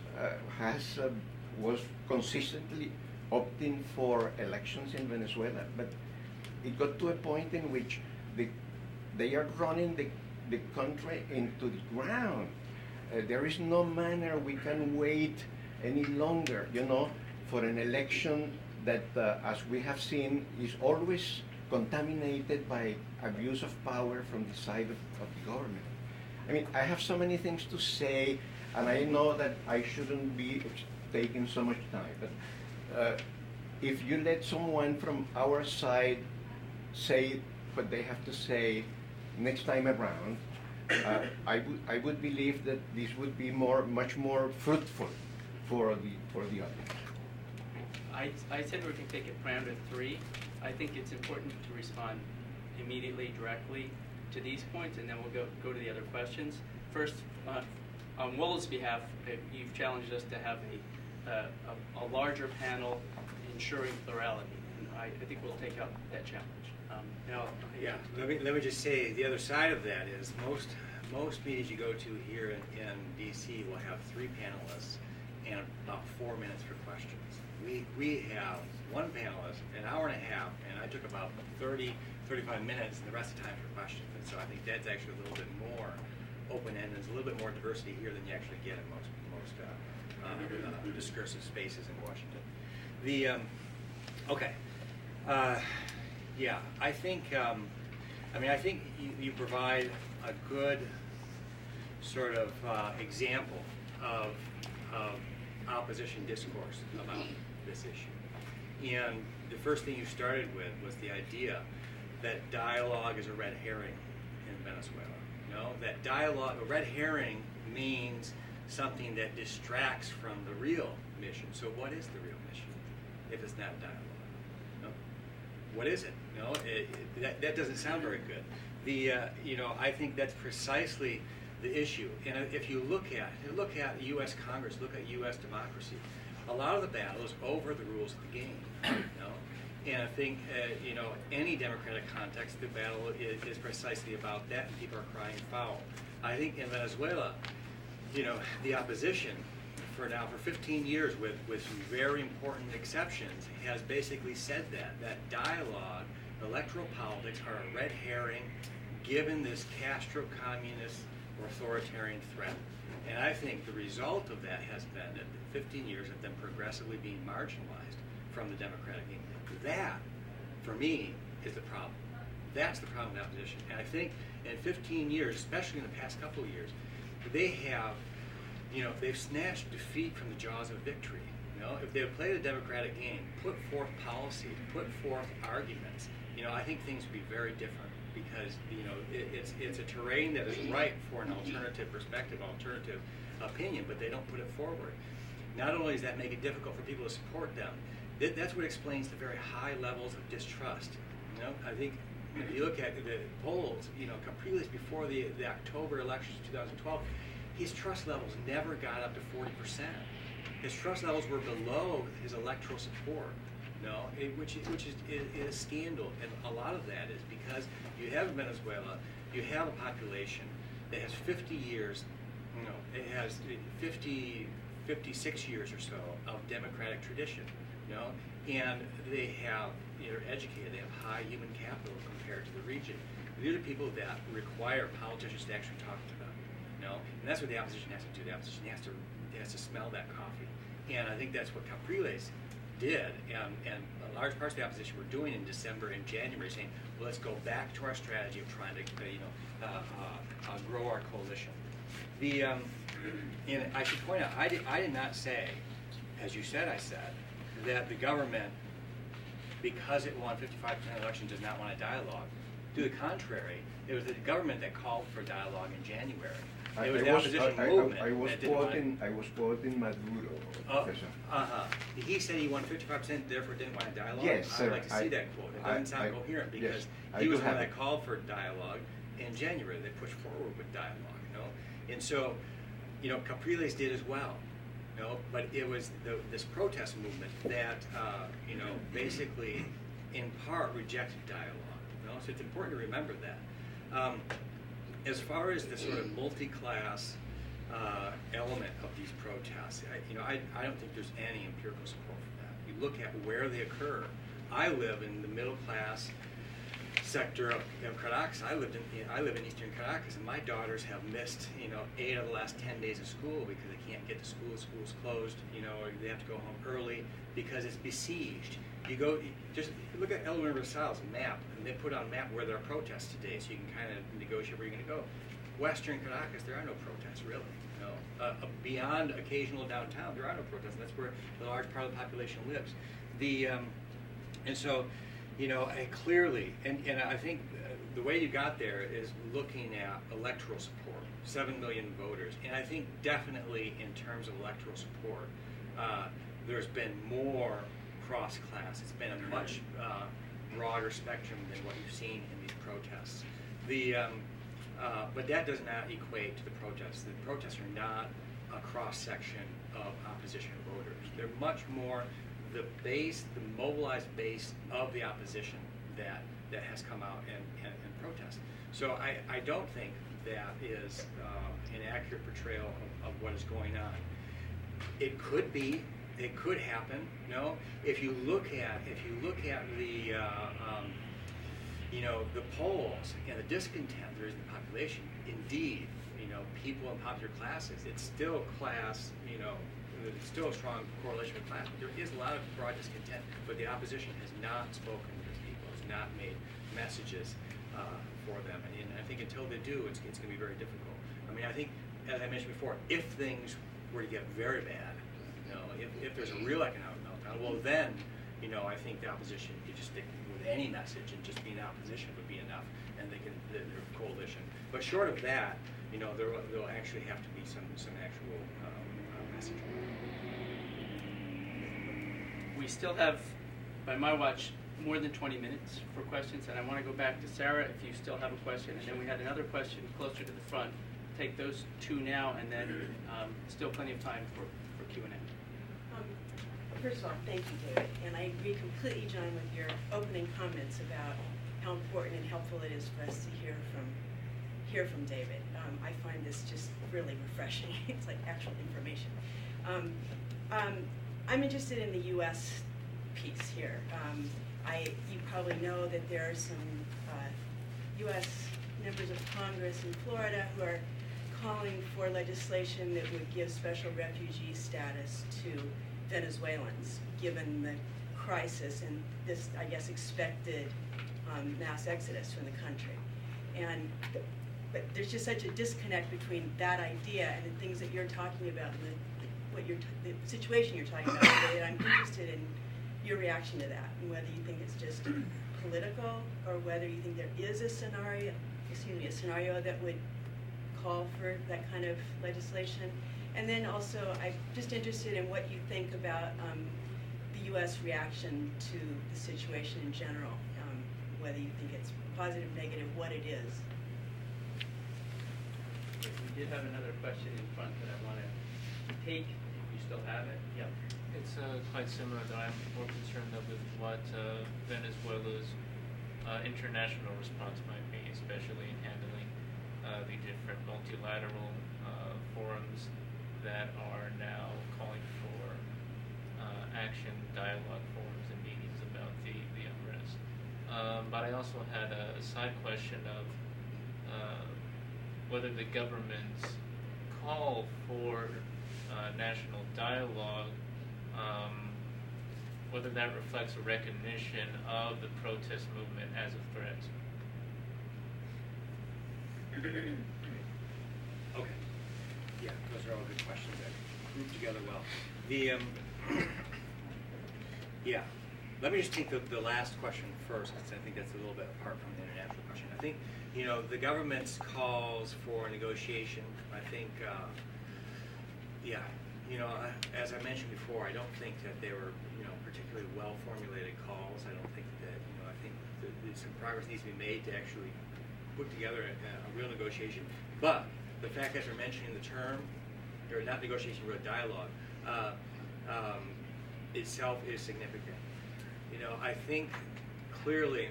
was consistently opting for elections in Venezuela, but it got to a point in which they are running the country into the ground. There is no manner we can wait any longer, for an election that, as we have seen, is always contaminated by abuse of power from the side of the government. I mean, I have so many things to say, and I know that I shouldn't be taking so much time, but if you let someone from our side say what they have to say next time around, I would believe that this would be much more fruitful for the audience.
I said we're going to take it round of 3. I think it's important to respond immediately, directly to these points, and then we'll go to the other questions. First, on Woola's behalf, you've challenged us to have a larger panel ensuring plurality, and I think we'll take up that challenge.
Yeah, let me just say the other side of that is most meetings you go to here in DC will have 3 panelists and about 4 minutes for questions. We have one panelist, an hour and a half, and I took about 35 minutes, and the rest of the time for questions. And so I think that's actually a little bit more open-ended. There's a little bit more diversity here than you actually get in most discursive spaces in Washington. Yeah, I think you provide a good sort of example of opposition discourse about this issue. And the first thing you started with was the idea that dialogue is a red herring in Venezuela. That dialogue, a red herring means something that distracts from the real mission. So what is the real mission if it's not dialogue? What is it? That doesn't sound very good. I think that's precisely the issue. And if you look at the U.S. Congress, look at U.S. democracy, a lot of the battle is over the rules of the game. And I think any democratic context, the battle is precisely about that, and people are crying foul. I think in Venezuela, the opposition for 15 years, with some very important exceptions, has basically said that dialogue, electoral politics are a red herring given this Castro communist authoritarian threat. And I think the result of that has been that 15 years of them progressively being marginalized from the democratic game. That, for me, is the problem. That's the problem with opposition. And I think in 15 years, especially in the past couple of years, they have, they've snatched defeat from the jaws of victory. If they had played a democratic game, put forth policy, put forth arguments, I think things would be very different, because it's a terrain that is ripe for an alternative perspective, alternative opinion, but they don't put it forward. Not only does that make it difficult for people to support them, that's what explains the very high levels of distrust. I think if you look at the polls, Capriles before the October elections of 2012, his trust levels never got up to 40%. His trust levels were below his electoral support. Which is a scandal, and a lot of that is because you have in Venezuela, you have a population that has 50 years, it has 50 56 years or so of democratic tradition, you know, and they're educated, they have high human capital compared to the region. These are people that require politicians to actually talk to them, you know, and that's what the opposition has to do. The opposition has to smell that coffee, and I think that's what Capriles did, and large parts of the opposition were doing in December and January, saying, well, let's go back to our strategy of trying to, grow our coalition. And I should point out, I did not say, as you said, I said, that the government, because it won 55% elections, does not want a dialogue. To the contrary, it was the government that called for dialogue in January. It was the opposition movement that didn't want.
I was quoting Maduro, Professor.
He said he won 55%, therefore didn't want a dialogue.
Yes, sir.
I'd like to see that quote. It doesn't sound coherent because he was the one that called for dialogue in January. They pushed forward with dialogue, you know. And so, you know, Capriles did as well, you know. But it was this protest movement that, you know, basically, in part, rejected dialogue. You know, so it's important to remember that. As far as the sort of multi-class element of these protests, I don't think there's any empirical support for that. You look at where they occur. I live in the middle class sector of Caracas. I live in eastern Caracas, and my daughters have missed 8 of the last 10 days of school because they can't get to school. School's closed. Or they have to go home early because it's besieged. Just look at El Universal's map, and they put on a map where there are protests today, so you can kind of negotiate where you're going to go. Western Caracas, there are no protests really. Beyond occasional downtown, there are no protests. And that's where the large part of the population lives. And so, clearly, and I think the way you got there is looking at electoral support, 7 million voters, and I think definitely in terms of electoral support, there's been more cross-class. It's been a much broader spectrum than what you've seen in these protests. But that does not equate to the protests. The protests are not a cross-section of opposition voters. They're much more the mobilized base of the opposition that has come out and protest. So I don't think that is an accurate portrayal of what is going on. It could be. It could happen. If you look at the polls and the discontent there is in the population, indeed, people in popular classes, it's still class, it's still a strong correlation with class, but there is a lot of broad discontent, but the opposition has not spoken to these people, has not made messages for them, and I think until they do, it's going to be very difficult. I mean, I think, as I mentioned before, if things were to get very bad, if there's a real economic meltdown, well then, I think the opposition could just stick with any message and just be in opposition would be enough, and their coalition. But short of that, there'll actually have to be some actual message.
We still have, by my watch, more than 20 minutes for questions, and I want to go back to Sarah if you still have a question, and then we had another question closer to the front. Take those two now, and then still plenty of time for Q&A.
First of all, thank you, David, and I agree completely, John, with your opening comments about how important and helpful it is for us to hear from David. I find this just really refreshing. It's like actual information. I'm interested in the U.S. piece here. You probably know that there are some U.S. members of Congress in Florida who are calling for legislation that would give special refugee status to Venezuelans, given the crisis and this, I guess, expected mass exodus from the country. But there's just such a disconnect between that idea and the things that you're talking about, and the situation you're talking about today. And I'm interested in your reaction to that, and whether you think it's just political, or whether you think there is a scenario that would call for that kind of legislation. And then also, I'm just interested in what you think about the U.S. reaction to the situation in general, whether you think it's positive, negative, what it is.
We did have another question in front that I want to take, if you still have it. Yep.
It's quite similar, though I'm more concerned with what Venezuela's international response might be, especially in handling the different multilateral forums that are now action dialogue forums and meetings about the unrest. But I also had a side question of whether the government's call for national dialogue, whether that reflects a recognition of the protest movement as a threat.
Okay. Yeah, those are all good questions that group together well. Yeah, let me just take the last question first, because I think that's a little bit apart from the international question. I think, the government's calls for negotiation, I think, as I mentioned before, I don't think that they were, particularly well-formulated calls. I don't think that, I think some progress needs to be made to actually put together a real negotiation. But the fact that they're mentioning the term, or not negotiation, but dialogue, itself is significant. I think clearly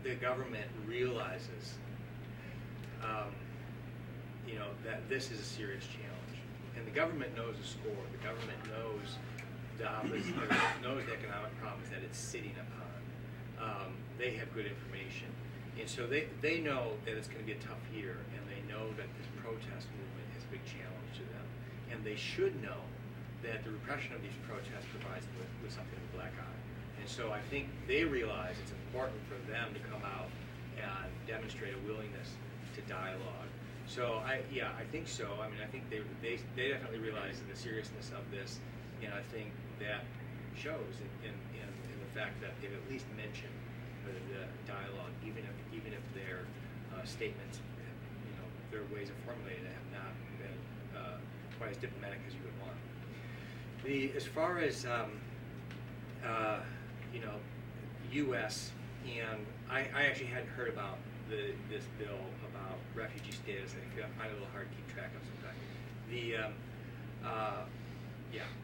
the government realizes, that this is a serious challenge, and the government knows the score. The government knows knows the economic problems that it's sitting upon. They have good information, and so they know that it's going to be a tough year, and they know that this protest movement is a big challenge to them, and they should know that the repression of these protests provides them with something of a black eye. And so I think they realize it's important for them to come out and demonstrate a willingness to dialogue. So I think so. I mean, I think they definitely realize the seriousness of this, and I think that shows in the fact that they've at least mentioned the dialogue, even if their statements, their ways of formulating it have not been quite as diplomatic as you would want. As far as U.S. and I actually hadn't heard about this bill about refugee status. I find it a little hard to keep track of sometimes.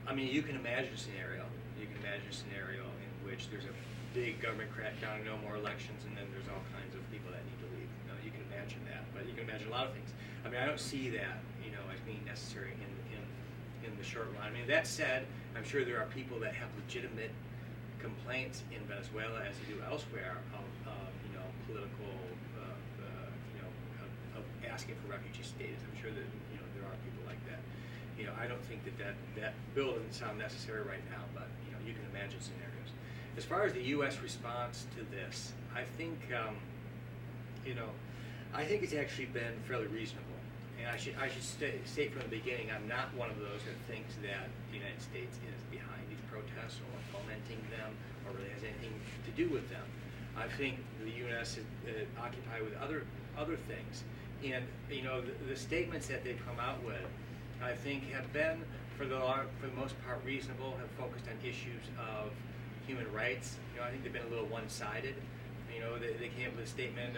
I mean, you can imagine a scenario. You can imagine a scenario in which there's a big government crackdown, no more elections, and then there's all kinds of people that need to leave. You can imagine that, but you can imagine a lot of things. I mean, I don't see that, as being necessary in the short run. I mean, that said, I'm sure there are people that have legitimate complaints in Venezuela, as they do elsewhere, of political, of asking for refugee status. I'm sure that there are people like that. I don't think that bill doesn't sound necessary right now, but you can imagine scenarios. As far as the U.S. response to this, I think I think it's actually been fairly reasonable. And I should state from the beginning, I'm not one of those that thinks that the United States is behind these protests or fomenting them or really has anything to do with them. I think the U.S. is occupied with other things, and the statements that they've come out with, I think, have been for the most part reasonable. Have focused on issues of human rights. I think they've been a little one-sided. They came up with a statement,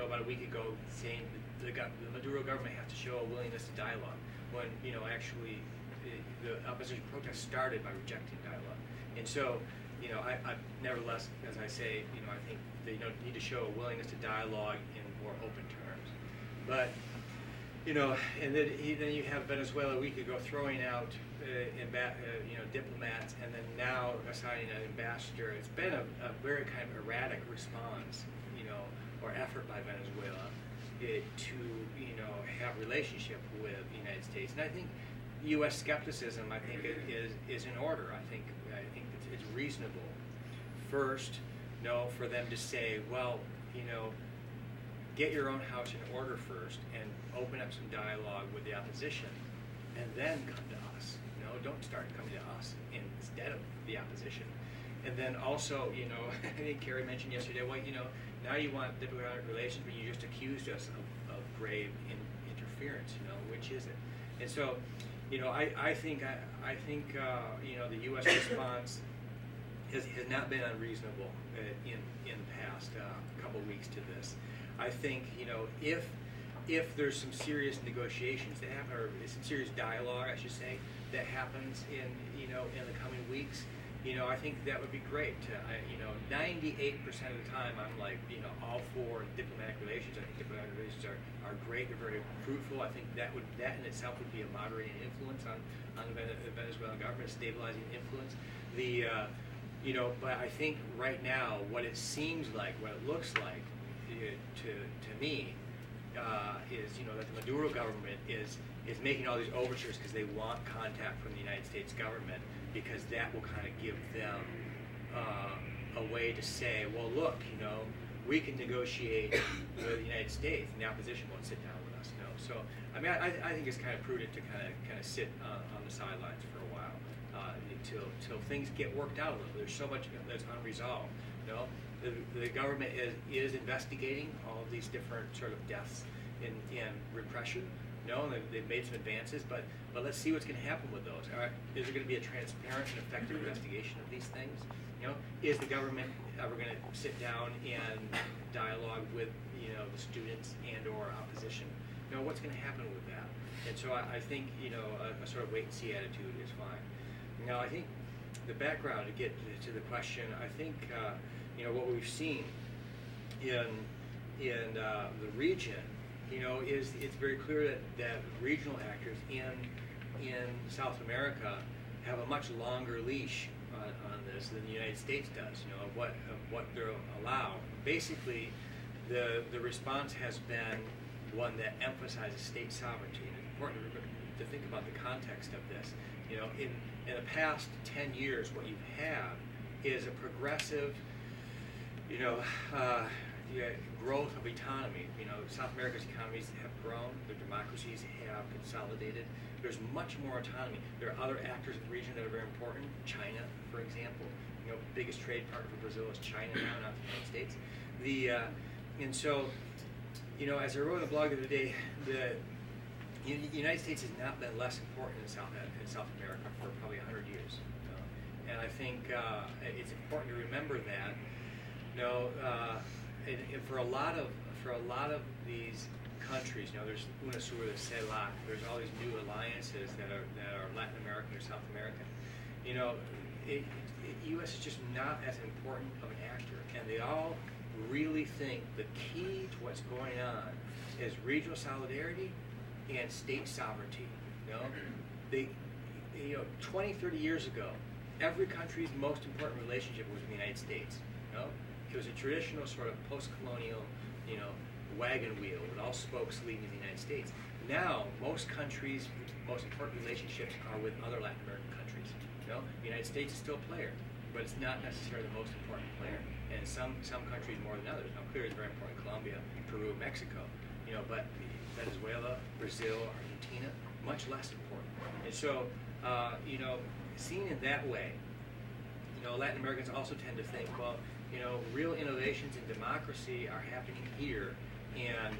about a week ago saying the Maduro government has to show a willingness to dialogue, when, actually the opposition protest started by rejecting dialogue. And so, I nevertheless, as I say, I think they need to show a willingness to dialogue in more open terms. But, and then you have Venezuela a week ago throwing out diplomats, and then now assigning an ambassador. It's been a very kind of erratic response, or effort by Venezuela to have relationship with the United States. And I think U.S. skepticism, I think, is in order. I think it's reasonable. First, for them to say, well, get your own house in order first and open up some dialogue with the opposition, and then come to us. Don't start coming to us instead of the opposition. And then also, I think Kerry mentioned yesterday, well, now you want diplomatic relations, but you just accused us of grave interference. Which is it? And so, I think the U.S. response has not been unreasonable in the past couple of weeks to this. I think if there's some serious negotiations that happen, or some serious dialogue, I should say, that happens in the coming weeks, I think that would be great. 98% of the time, I'm like, all for diplomatic relations. I think diplomatic relations are great. They're very fruitful. I think that in itself would be a moderating influence on the Venezuelan government, stabilizing influence. But I think right now, what it seems like, what it looks like, to me, is that the Maduro government is making all these overtures because they want contact from the United States government, because that will kind of give them a way to say, well, look, we can negotiate with the United States, and the opposition won't sit down with us. So I mean, I think it's kind of prudent to kind of sit on the sidelines for a while until things get worked out a little. There's so much that's unresolved. The government is investigating all of these different sort of deaths in repression. They've made some advances, but let's see what's going to happen with those. Is there going to be a transparent and effective investigation of these things? Is the government ever going to sit down and dialogue with the students and/or opposition? What's going to happen with that? And so I think a sort of wait and see attitude is fine. Now I think the background, to get to the question, I think what we've seen in the region, is it's very clear that regional actors in South America have a much longer leash on this than the United States does. Of what they're allowed. Basically, the response has been one that emphasizes state sovereignty. And it's important to think about the context of this. In the past 10 years, what you've had is a progressive, growth of autonomy. South America's economies have grown, their democracies have consolidated. There's much more autonomy. There are other actors in the region that are very important. China, for example, biggest trade partner for Brazil is China now, not the United States. And so, as I wrote in the blog the other day, the United States has not been less important in South America for probably 100 years. And I think it's important to remember that. And for a lot of these countries, there's UNASUR, there's CELAC, there's all these new alliances that are Latin American or South American. U.S. is just not as important of an actor, and they all really think the key to what's going on is regional solidarity and state sovereignty. 20, 30 years ago, every country's most important relationship was with the United States. It was a traditional sort of post-colonial, wagon wheel with all spokes leading to the United States. Now, most countries' most important relationships are with other Latin American countries. The United States is still a player, but it's not necessarily the most important player. And some countries more than others. Now, clearly, it's very important: Colombia, Peru, Mexico. But Venezuela, Brazil, Argentina, much less important. And so, seen in that way, Latin Americans also tend to think, well, real innovations in democracy are happening here, and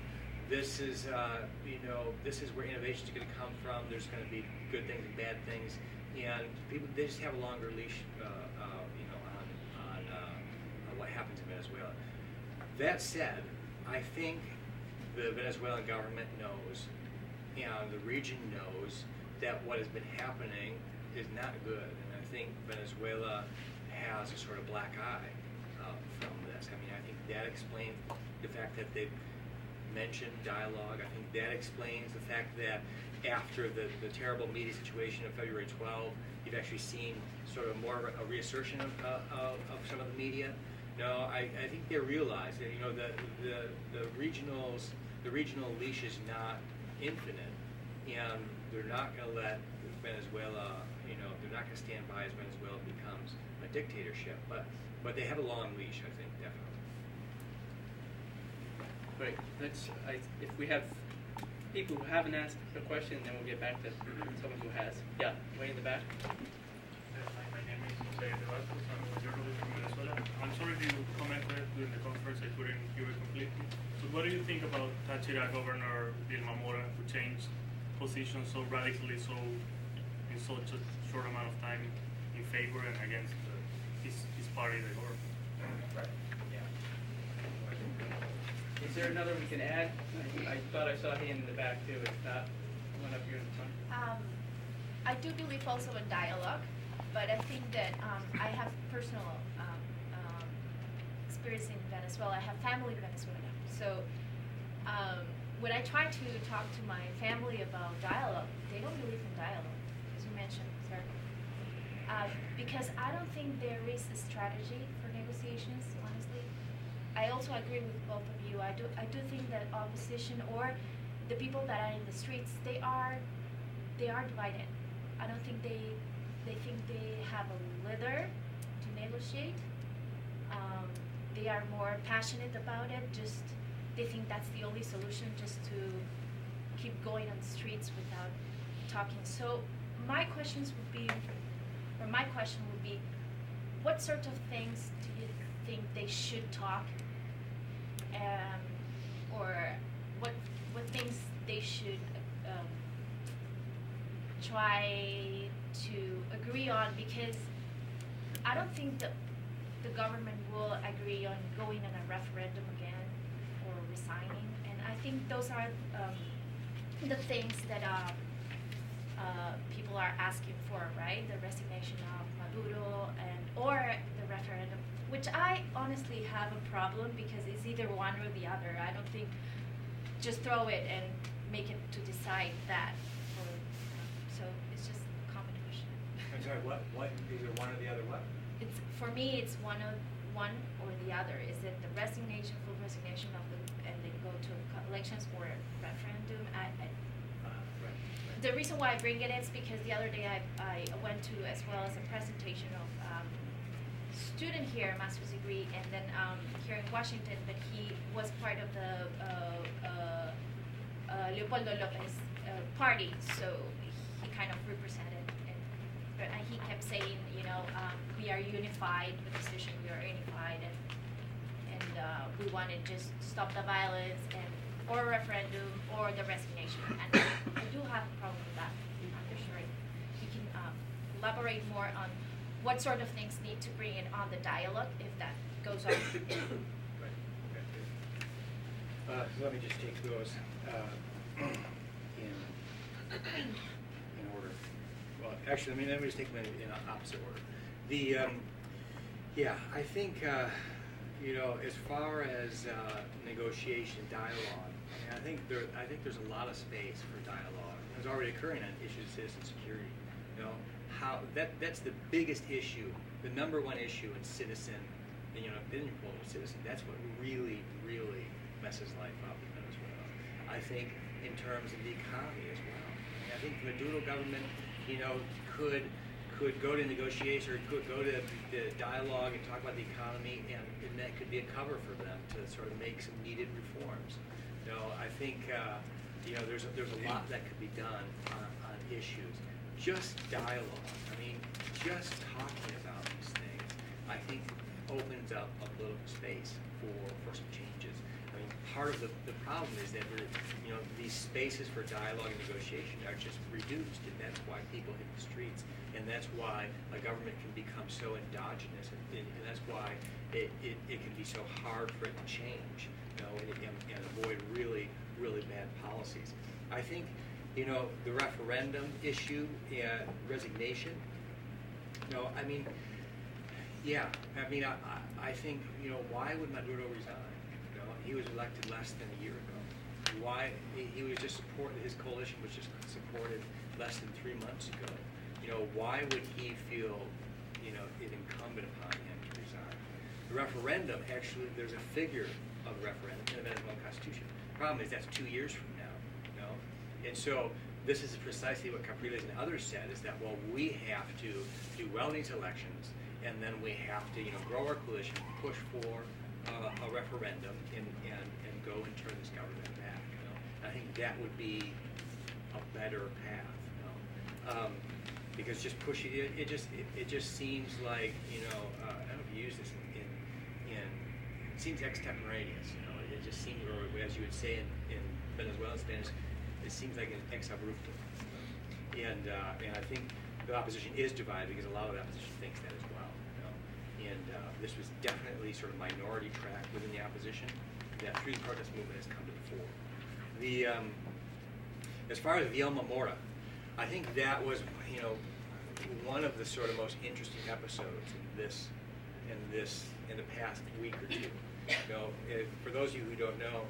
this is where innovations are going to come from. There's going to be good things and bad things, and they just have a longer leash, on what happens in Venezuela. That said, I think the Venezuelan government knows, and the region knows, that what has been happening is not good, and I think Venezuela has a sort of black eye from this. I mean, I think that explains the fact that they've mentioned dialogue. I think that explains the fact that after the terrible media situation of February 12, you've actually seen sort of more of a reassertion of some of the media. No, I think they realize that the regional leash is not infinite, and they're not going to let Venezuela, they're not going to stand by as Venezuela becomes a dictatorship. But they have a long leash, I think, definitely.
Great. If we have people who haven't asked a question, then we'll get back to someone who has. Yeah, way in the back.
My name is Jose Eduardo. I'm a journalist from Venezuela. I'm sorry if you commented during the conference. I couldn't hear it completely. So what do you think about Táchira Governor Dilma Mora, who changed positions so radically, in such a short amount of time, in favor and against his party, the government?
Right. Yeah.
Is there another we can add? I thought I saw a hand in the back too. It's not one up here in the front.
I do believe also in dialogue. but I think that I have personal experience in Venezuela. I have family in Venezuela. So when I try to talk to my family about dialogue, they don't believe in dialogue, as you mentioned, sir. Because I don't think there is a strategy for negotiations, honestly. I also agree with both of you. I do think that opposition or the people that are in the streets, they are divided. I don't think they think they have a leader to negotiate. They are more passionate about it. Just they think that's the only solution, just to keep going on the streets without talking. So my question would be, what sort of things do you think they should talk, or what things they should try to agree on? Because I don't think the government will agree on going on a referendum again or resigning, and I think those are the things that people are asking for, right? The resignation of Maduro or the referendum, which I honestly have a problem because it's either one or the other. I don't think just throw it and make it to decide that. So it's just a common question.
I'm sorry, what? Either one or the other what?
It's for me. It's one or the other. Is it the resignation, full resignation of and then go to elections or a referendum?
Right.
The reason why I bring it is because the other day I went to, as well as a presentation of student here, master's degree, and then here in Washington, but he was part of the Leopoldo Lopez party, so he kind of represented, and he kept saying, we are unified, the position, we are unified, and we want to just stop the violence, or a referendum, or the resignation. And I do have a problem with that. I'm sure you can elaborate more on what sort of things need to bring in on the dialogue if that goes on.
Right. Okay. Let me just take those in order. Well, actually, let me just take them in opposite order. I think as far as negotiation, dialogue, I think there's a lot of space for dialogue. It's already occurring on issues of citizen security. That's the biggest issue, the number one issue in citizen, political citizen. That's what really, really messes life up in Venezuela. I think in terms of the economy as well. I think the Maduro government, could go to negotiation or could go to the dialogue and talk about the economy, and that could be a cover for them to sort of make some needed reforms. I think there's a lot that could be done on issues. Just dialogue. I mean, just talking about these things, I think, opens up a little space for some changes. I mean, part of the problem is that these spaces for dialogue and negotiation are just reduced, and that's why people hit the streets, and that's why a government can become so endogenous, and that's why it can be so hard for it to change, and avoid really, really bad policies. I think, the referendum issue, resignation. I think, why would Maduro resign? He was elected less than a year ago. Why he was just his coalition was just supported less than 3 months ago. Why would he feel, it incumbent upon him to resign? The referendum, actually, there's a figure of referendum in the Venezuelan Constitution. The problem is that's 2 years from now. And so this is precisely what Capriles and others said, is that, well, we have to do well in these elections, and then we have to, grow our coalition, push for a referendum, and go and turn this government back. I think that would be a better path. Because just pushing it just seems like, I don't know if you use this in it seems extemporaneous. It just seems, or as you would say in Venezuelan Spanish, it seems like an ex abrupto. And I think the opposition is divided because a lot of the opposition thinks that as well. And this was definitely sort of minority track within the opposition. That free protest movement has come to the fore. As far as Vilma Mora, I think that was, one of the sort of most interesting episodes in the past week or two. For those of you who don't know,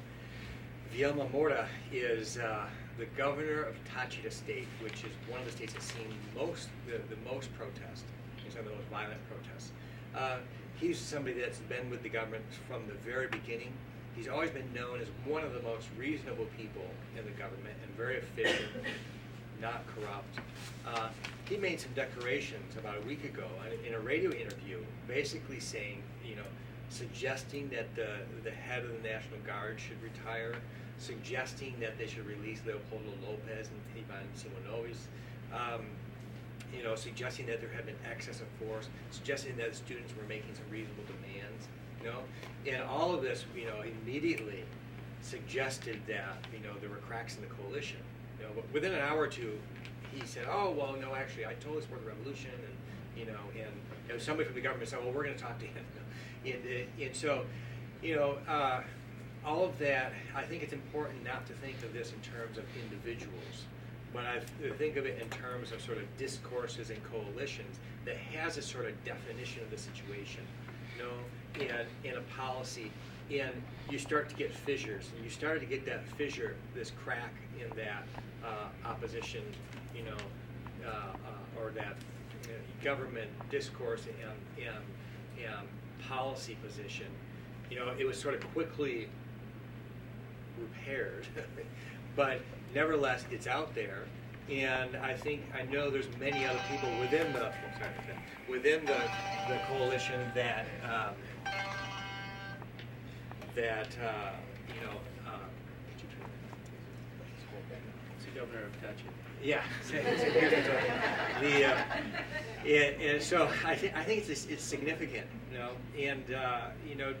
Vilma Mora is the governor of Táchira State, which is one of the states that's seen the most protest, some of the most violent protests. He's somebody that's been with the government from the very beginning. He's always been known as one of the most reasonable people in the government and very efficient, not corrupt. He made some declarations about a week ago in a radio interview, basically saying, suggesting that the head of the National Guard should retire, suggesting that they should release Leopoldo Lopez and Ivan Simonovic, suggesting that there had been excess of force, suggesting that the students were making some reasonable demands, and all of this, immediately suggested that, there were cracks in the coalition. But within an hour or two, he said, "Oh, well, no, actually, I totally support the revolution," and somebody from the government said, "Well, we're going to talk to him." And so, all of that, I think it's important not to think of this in terms of individuals, but I think of it in terms of sort of discourses and coalitions that has a sort of definition of the situation, and a policy, and you start to get fissures, and you started to get that fissure, this crack in that opposition, or that government discourse and policy position. It was sort of quickly repaired, but nevertheless, it's out there. And I know there's many other people within the coalition that
It's the governor of Táchira.
Yeah. And so I think it's significant, and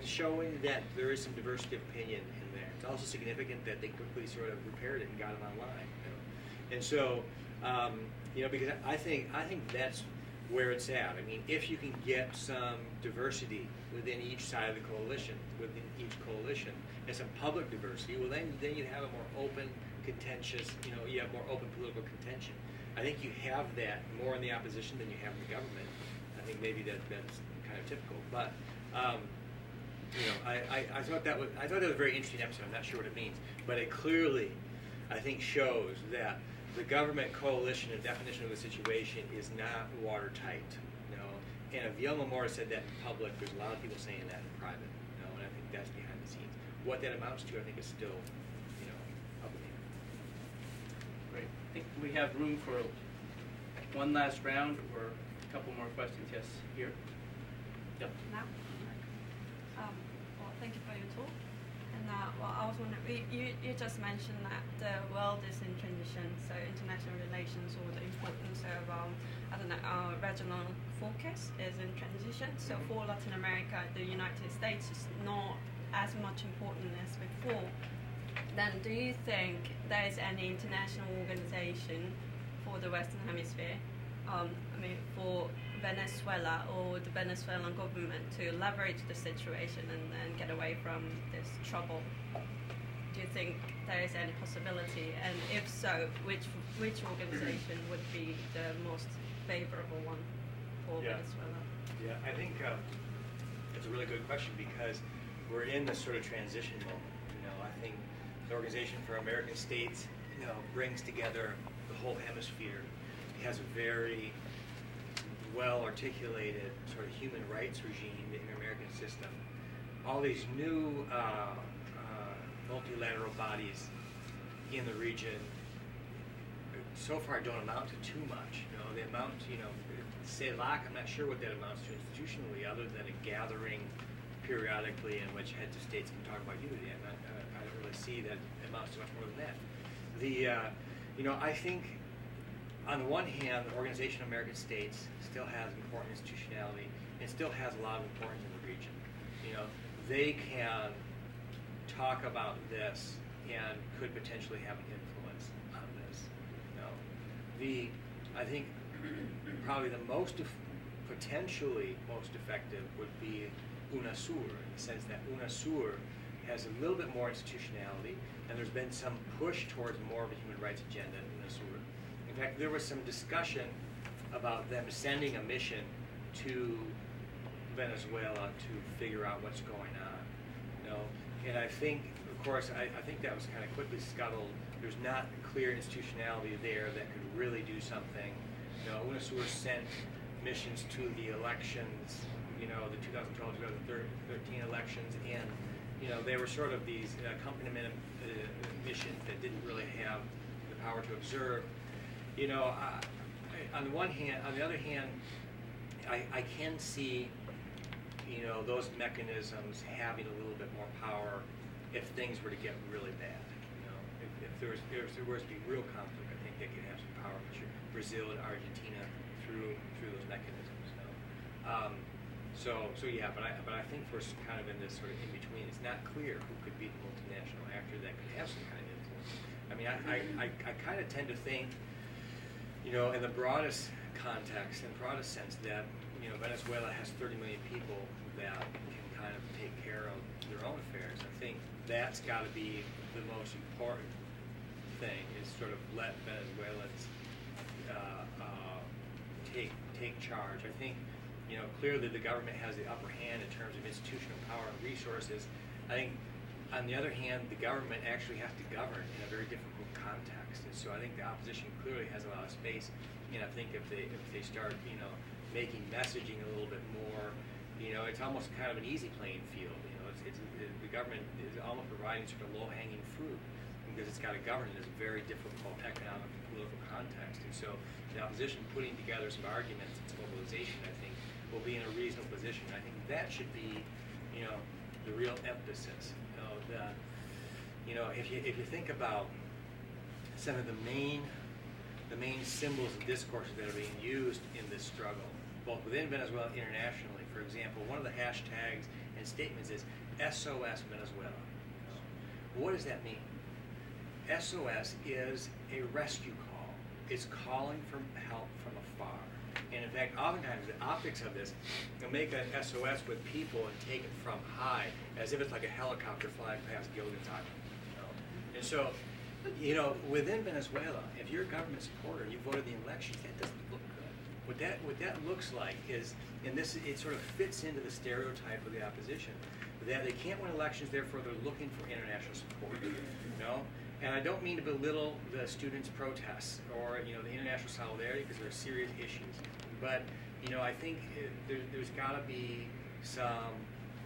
showing that there is some diversity of opinion in there. It's also significant that they quickly sort of repaired it and got it online. And so, because I think that's where it's at. I mean, if you can get some diversity within each side of the coalition, and some public diversity, well, then you have a more open, contentious, you have more open political contention. I think you have that more in the opposition than you have in the government. I think maybe that's kind of typical, but I thought that was a very interesting episode. I'm not sure what it means, but it clearly, I think, shows that the government coalition and definition of the situation is not watertight. And if Vilma Mora said that in public, there's a lot of people saying that in private. And I think that's behind the scenes. What that amounts to, I think, is still, up in the air.
Great. I think we have room for one last round or a couple more questions. Yes, here. Yep.
Now? Well, thank you for your talk. And I was wondering, you just mentioned that the world is in transition, so international relations or the importance of, regional focus is in transition. So for Latin America, the United States is not as much important as before. Then do you think there is any international organization for the Western Hemisphere, for Venezuela or the Venezuelan government to leverage the situation and then get away from this trouble? Do you think there is any possibility? And if so, which organization would be the most favorable one for Venezuela?
Yeah, I think it's a really good question because we're in this sort of transition moment. I think the Organization for American States, brings together the whole hemisphere. It has a very well-articulated sort of human rights regime, the inter-American system. All these new multilateral bodies in the region so far don't amount to too much. They amount to, CELAC, I'm not sure what that amounts to institutionally other than a gathering periodically in which heads of states can talk about unity. I don't really see that it amounts to much more than that. I think on the one hand, the Organization of American States still has important institutionality and still has a lot of importance in the region. They can talk about this and could potentially have an influence on this. I think probably the potentially most effective would be UNASUR, in the sense that UNASUR has a little bit more institutionality, and there's been some push towards more of a human rights agenda in UNASUR. In fact, there was some discussion about them sending a mission to Venezuela to figure out what's going on. You know, and I think, of course, I think that was kind of quickly scuttled. There's not clear institutionality there that could really do something. You know, UNASUR sent missions to the elections, you know, the 2012, 2013 elections, and you know, they were sort of these accompaniment missions that didn't really have the power to observe. You know, on the one hand, on the other hand, I can see, you know, those mechanisms having a little bit more power if things were to get really bad. You know, if there was to be real conflict, I think they could have some power. Brazil and Argentina through those mechanisms. You know? So yeah, but I think we're kind of in this sort of in between. It's not clear who could be the multinational actor that could have some kind of influence. I mean, I kind of tend to think, you know, in the broadest context, in the broadest sense, that you know Venezuela has 30 million people that can kind of take care of their own affairs. I think that's got to be the most important thing, is sort of let Venezuelans take charge. I think, you know, clearly the government has the upper hand in terms of institutional power and resources. I think, on the other hand, the government actually has to govern in a very difficult context, and so I think the opposition clearly has a lot of space. And I think if they start, you know, making messaging a little bit more, you know, it's almost kind of an easy playing field. You know, the government is almost providing sort of low-hanging fruit because it's got to govern in this very difficult economic and political context. And so the opposition putting together some arguments and some mobilization, I think, will be in a reasonable position. I think that should be, you know, the real emphasis. You know, if you think about some of the main symbols and discourses that are being used in this struggle, both within Venezuela and internationally. For example, one of the hashtags and statements is SOS Venezuela. What does that mean? SOS is a rescue call. It's calling for help from afar. And in fact, oftentimes the optics of this, they'll make an SOS with people and take it from high, as if it's like a helicopter flying past Gilligan's Island. You know? And so, you know, within Venezuela, if you're a government supporter and you voted in the elections, that doesn't look good. What that looks like is, and this, it sort of fits into the stereotype of the opposition, that they can't win elections, therefore they're looking for international support. You know? And I don't mean to belittle the students' protests or, you know, the international solidarity, because they're serious issues. But, you know, I think there's got to be some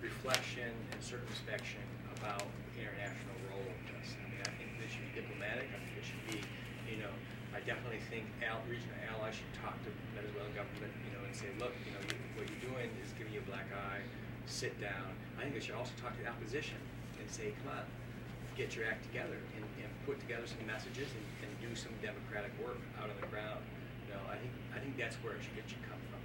reflection and circumspection about the international role of this. I mean, I think this should be diplomatic. I think it should be, you know, I definitely think regional allies should talk to the Venezuelan government, you know, and say, look, you know, what you're doing is giving you a black eye. Sit down. I think they should also talk to the opposition and say, come on, get your act together and put together some messages and do some democratic work out on the ground. You know, I think that's where it should come from.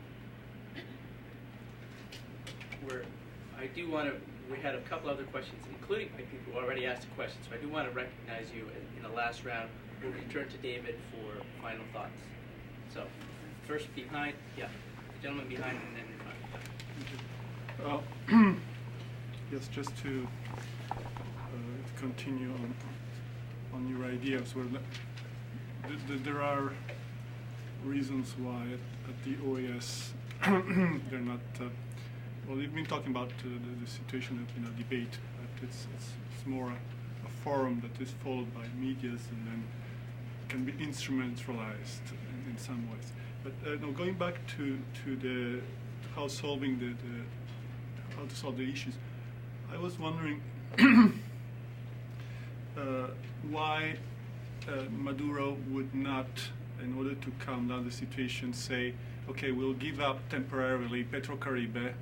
We had a couple other questions, including people who already asked a question, so I do want to recognize you in the last round. We'll return to David for final thoughts. So, first behind, yeah, the gentleman behind, and then
Yes, just to continue on your ideas. Well, there are reasons why at the OAS they're not. Well, we've been talking about the situation in a debate. But it's more a forum that is followed by medias and then can be instrumentalized in some ways. But now going back to the how to solve the issues, I was wondering why Maduro would not, in order to calm down the situation, say, okay, we'll give up temporarily Petrocaribe,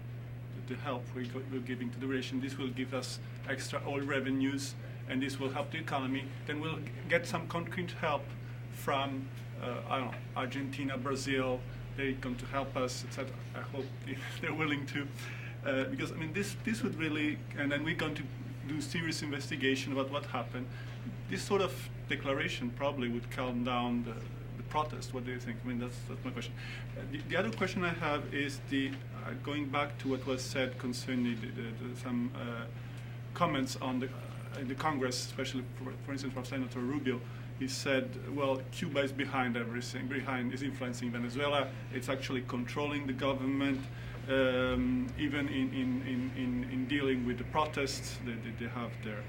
the help we're giving to the region. This will give us extra oil revenues, and this will help the economy. Then we'll get some concrete help from, I don't know, Argentina, Brazil. They're going to help us, etc. I hope they're willing to, because I mean, this would really, and then we're going to do serious investigation about what happened. This sort of declaration probably would calm down the protest. What do you think? I mean, that's my question. The other question I have is going back to what was said concerning some comments on the Congress, especially for instance from Senator Rubio, he said, well, Cuba is behind everything, is influencing Venezuela. It's actually controlling the government, even in dealing with the protests. They have their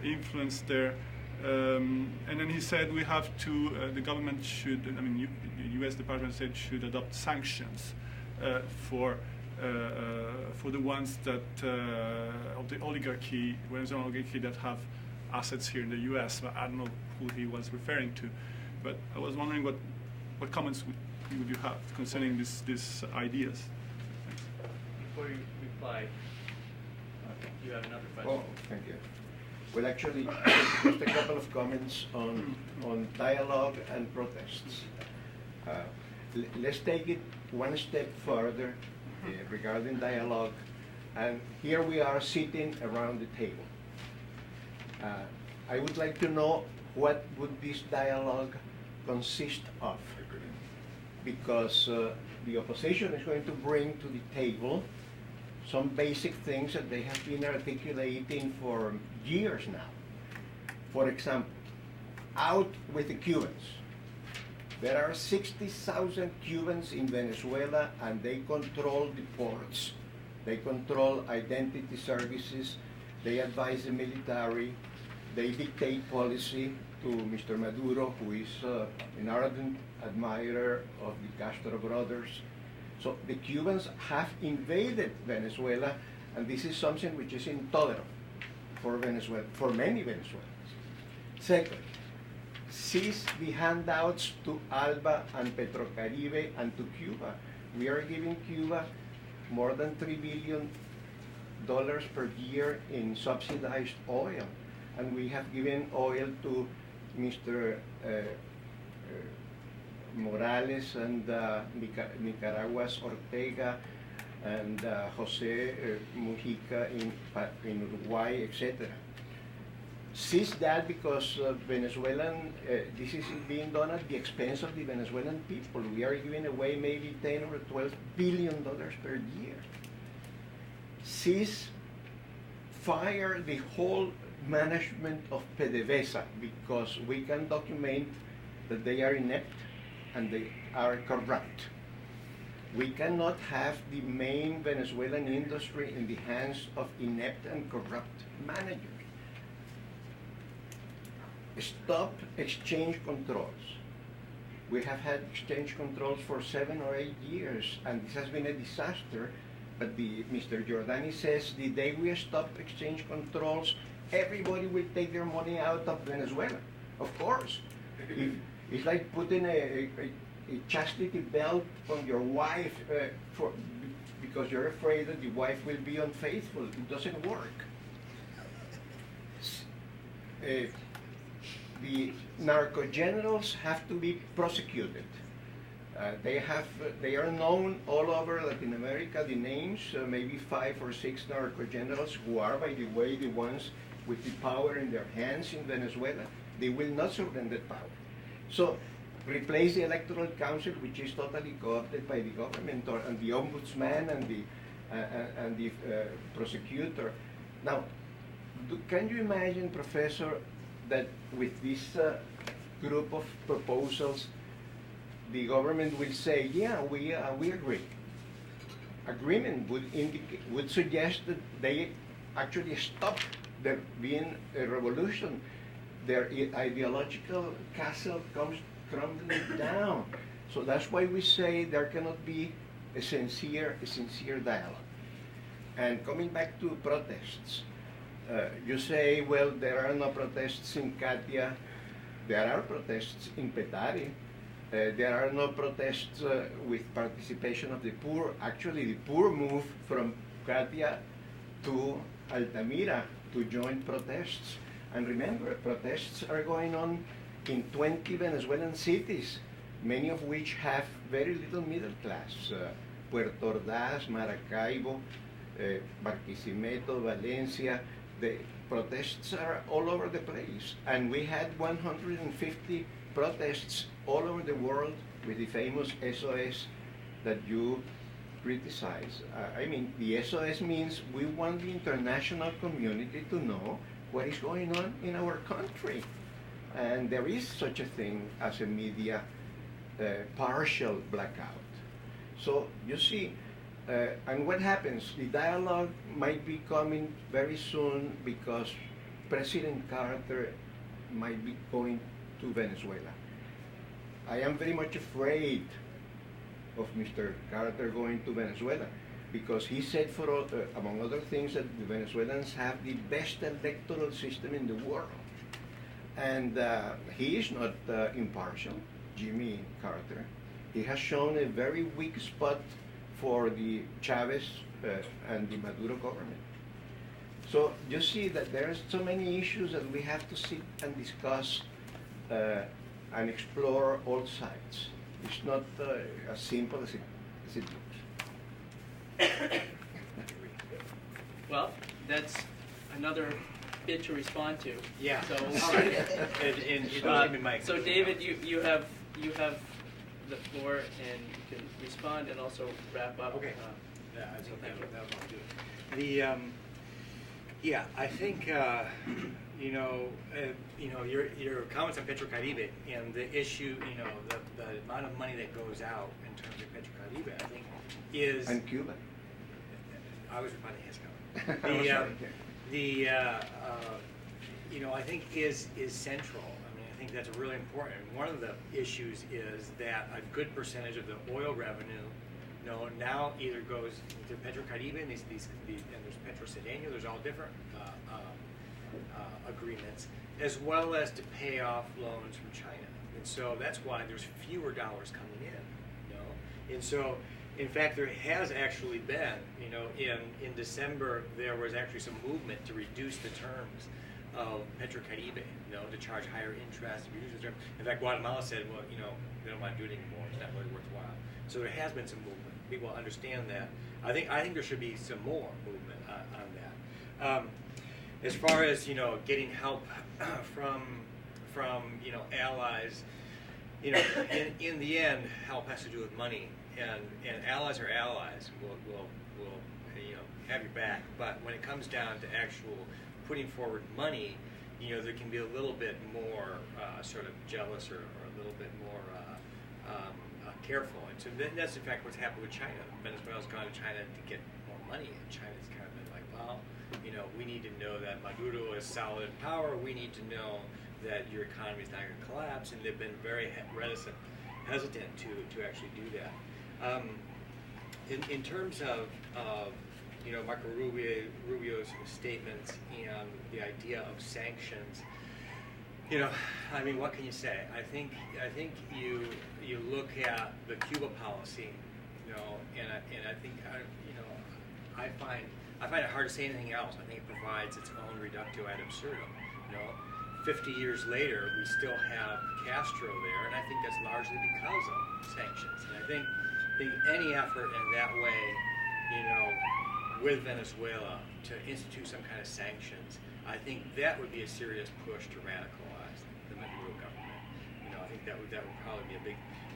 influence there. And then he said we have to, the government should, the U.S. Department of State should adopt sanctions for the ones that, of the oligarchy, Venezuelan oligarchy that have assets here in the U.S. I don't know who he was referring to, but I was wondering what comments would you have concerning these ideas? Thanks.
Before you reply, you have another question.
Oh, thank you. Well, actually, just a couple of comments on dialogue and protests. Let's take it one step further regarding dialogue. And here we are sitting around the table. I would like to know what would this dialogue consist of? Because the opposition is going to bring to the table some basic things that they have been articulating for years now. For example, out with the Cubans. There are 60,000 Cubans in Venezuela and they control the ports. They control identity services, they advise the military, they dictate policy to Mr. Maduro, who is an ardent admirer of the Castro brothers. So the Cubans have invaded Venezuela, and this is something which is intolerable for Venezuela, for many Venezuelans. Second, cease the handouts to ALBA and Petrocaribe and to Cuba. We are giving Cuba more than $3 billion per year in subsidized oil, and we have given oil to Mr. Morales and Nicaragua's Ortega and Jose Mujica in Uruguay, etc. Cease that because Venezuelan, this is being done at the expense of the Venezuelan people. We are giving away maybe 10 or 12 billion dollars per year. Cease, fire the whole management of PDVSA because we can document that they are inept and they are corrupt. We cannot have the main Venezuelan industry in the hands of inept and corrupt managers. Stop exchange controls. We have had exchange controls for 7 or 8 years, and this has been a disaster. But Mr. Giordani says the day we stop exchange controls, everybody will take their money out of Venezuela. Of course. It's like putting a chastity belt on your wife because you're afraid that the wife will be unfaithful. It doesn't work. The narco generals have to be prosecuted. They are known all over Latin America, the names, maybe 5 or 6 narco generals who are, by the way, the ones with the power in their hands in Venezuela. They will not surrender power. So replace the Electoral Council, which is totally co-opted by the government, and the ombudsman and the prosecutor. Now, can you imagine, Professor, that with this group of proposals, the government will say, yeah, we agree. Agreement would suggest that they actually stop there being a revolution. Their ideological castle comes crumbling down. So that's why we say there cannot be a sincere dialogue. And coming back to protests, you say, well, there are no protests in Katia. There are protests in Petare. There are no protests with participation of the poor. Actually, the poor move from Katia to Altamira to join protests. And remember, protests are going on in 20 Venezuelan cities, many of which have very little middle class. Puerto Ordaz, Maracaibo, Barquisimeto, Valencia. The protests are all over the place. And we had 150 protests all over the world with the famous SOS that you criticize. I mean, the SOS means we want the international community to know what is going on in our country. And there is such a thing as a media partial blackout. So you see, and what happens? The dialogue might be coming very soon because President Carter might be going to Venezuela. I am very much afraid of Mr. Carter going to Venezuela because he said, for all, among other things, that the Venezuelans have the best electoral system in the world. And he is not impartial, Jimmy Carter. He has shown a very weak spot for the Chavez and the Maduro government. So you see that there are so many issues that we have to sit and discuss and explore all sides. It's not as simple as it looks.
Well, that's another bit to respond to.
Yeah.
So,
All right. And you don't give me mic.
so David, you have the floor, and you can respond and also wrap up.
Okay. Yeah, I think
Thank you.
that'll do. Yeah, I think your comments on Petrocaribe and the issue, the amount of money that goes out in terms of Petrocaribe, I think is.
And Cuba.
I was responding to his comment. I think is central. I mean, I think that's really important. One of the issues is that a good percentage of the oil revenue, now either goes to Petrocaribe and there's Petrocedeño. There's all different agreements, as well as to pay off loans from China. And so that's why there's fewer dollars coming in. And so, in fact, there has actually been, in December, there was actually some movement to reduce the terms of Petrocaribe, to charge higher interest, reduce the terms. In fact, Guatemala said, well, they don't want to do it anymore. It's not really worthwhile. So there has been some movement. People understand that. I think there should be some more movement on that. As far as getting help from allies, in the end, help has to do with money, and allies are allies. Will have your back. But when it comes down to actual putting forward money, there can be a little bit more sort of jealous or a little bit more careful. And so that's in fact what's happened with China. Venezuela's gone to China to get more money, and China's kind of been like, well, we need to know that Maduro is solid in power. We need to know that your economy is not going to collapse, and they've been very hesitant to actually do that. In terms of Marco Rubio's statements and the idea of sanctions, I mean, what can you say? I think you look at the Cuba policy, and I think I find it hard to say anything else. I think it provides its own reductio ad absurdum. 50 years later, we still have Castro there, and I think that's largely because of sanctions. And I think any effort in that way, with Venezuela to institute some kind of sanctions, I think that would be a serious push to radicalize the Maduro government. I think that would probably be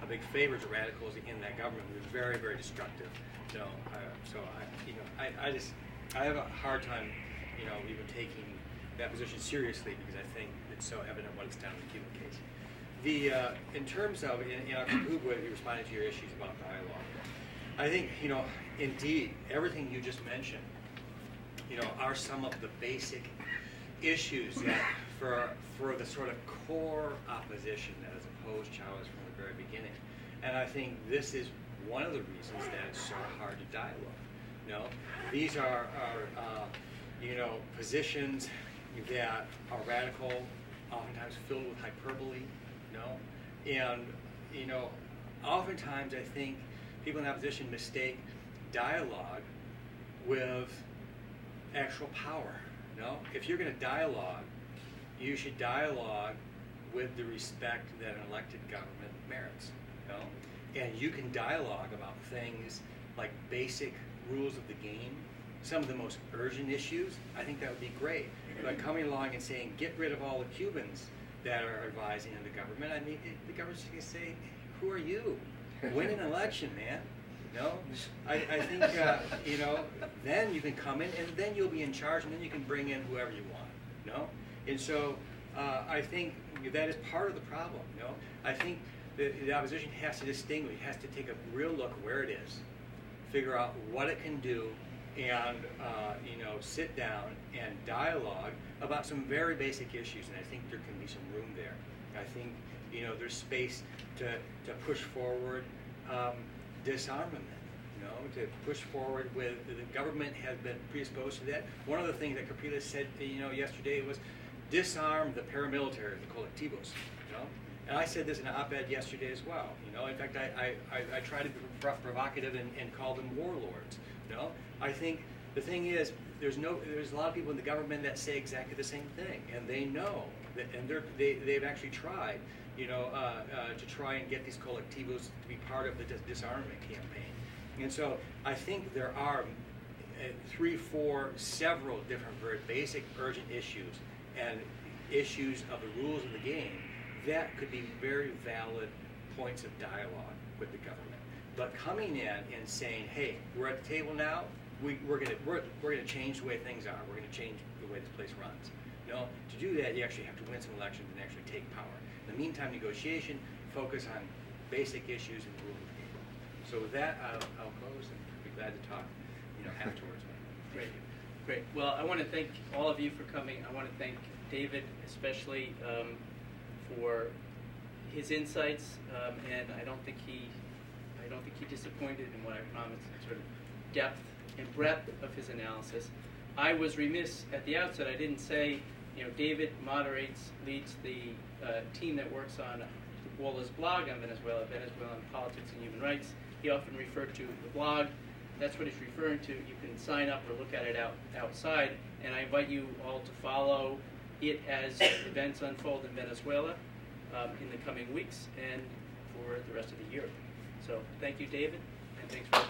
a big favor to radicals in that government. It would be very, very destructive. I have a hard time, even taking that position seriously because I think it's so evident what it's done in the Cuban case. In terms of, I'll conclude with responding to your issues about dialogue. I think, indeed, everything you just mentioned, are some of the basic issues that for the sort of core opposition that has opposed Chavez from the very beginning. And I think this is one of the reasons that it's so hard to dialogue. These are positions that are radical, oftentimes filled with hyperbole, and oftentimes I think people in opposition mistake dialogue with actual power. If you're going to dialogue, you should dialogue with the respect that an elected government merits. And you can dialogue about things like basic rules of the game, some of the most urgent issues. I think that would be great. But coming along and saying, get rid of all the Cubans that are advising on the government, I mean, the government's going to say, who are you? Win an election, man. I think, then you can come in and then you'll be in charge and then you can bring in whoever you want, And so I think that is part of the problem. I think the opposition has to distinguish, has to take a real look where it is, figure out what it can do, and sit down and dialogue about some very basic issues. And I think there can be some room there. I think there's space to push forward disarmament. To push forward with the government has been predisposed to that. One of the things that Capriles said, yesterday was disarm the paramilitary, the colectivos. And I said this in an op-ed yesterday as well. In fact, I tried to be provocative and call them warlords. I think the thing is, there's a lot of people in the government that say exactly the same thing, and they know that, and they've actually tried, to try and get these colectivos to be part of the disarmament campaign. And so I think there are 3, 4, several different very basic, urgent issues and issues of the rules of the game that could be very valid points of dialogue with the government. But coming in and saying, "Hey, we're at the table now. We're gonna change the way things are. We're gonna change the way this place runs." To do that, you actually have to win some elections and actually take power. In the meantime, negotiation, focus on basic issues and rules of the game. So with that, I'll close and be glad to talk, afterwards.
Great. Well, I want to thank all of you for coming. I want to thank David especially for his insights, and I don't think he disappointed in what I promised. Sort of depth and breadth of his analysis. I was remiss at the outset. I didn't say, David leads the team that works on Wola's blog on Venezuelan politics and human rights. He often referred to the blog. That's what he's referring to. You can sign up or look at it outside, and I invite you all to follow it as events unfold in Venezuela in the coming weeks and for the rest of the year. So thank you, David, and thanks for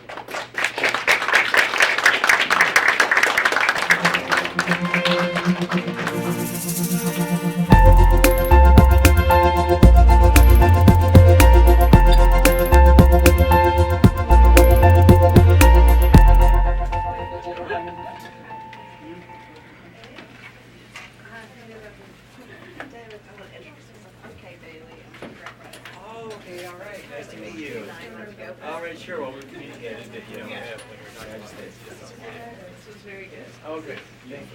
Okay, all right. Nice to meet you. All right, sure. Well, we're communicating, when we're talking about this.
This was very good.
Oh, good. Thank you.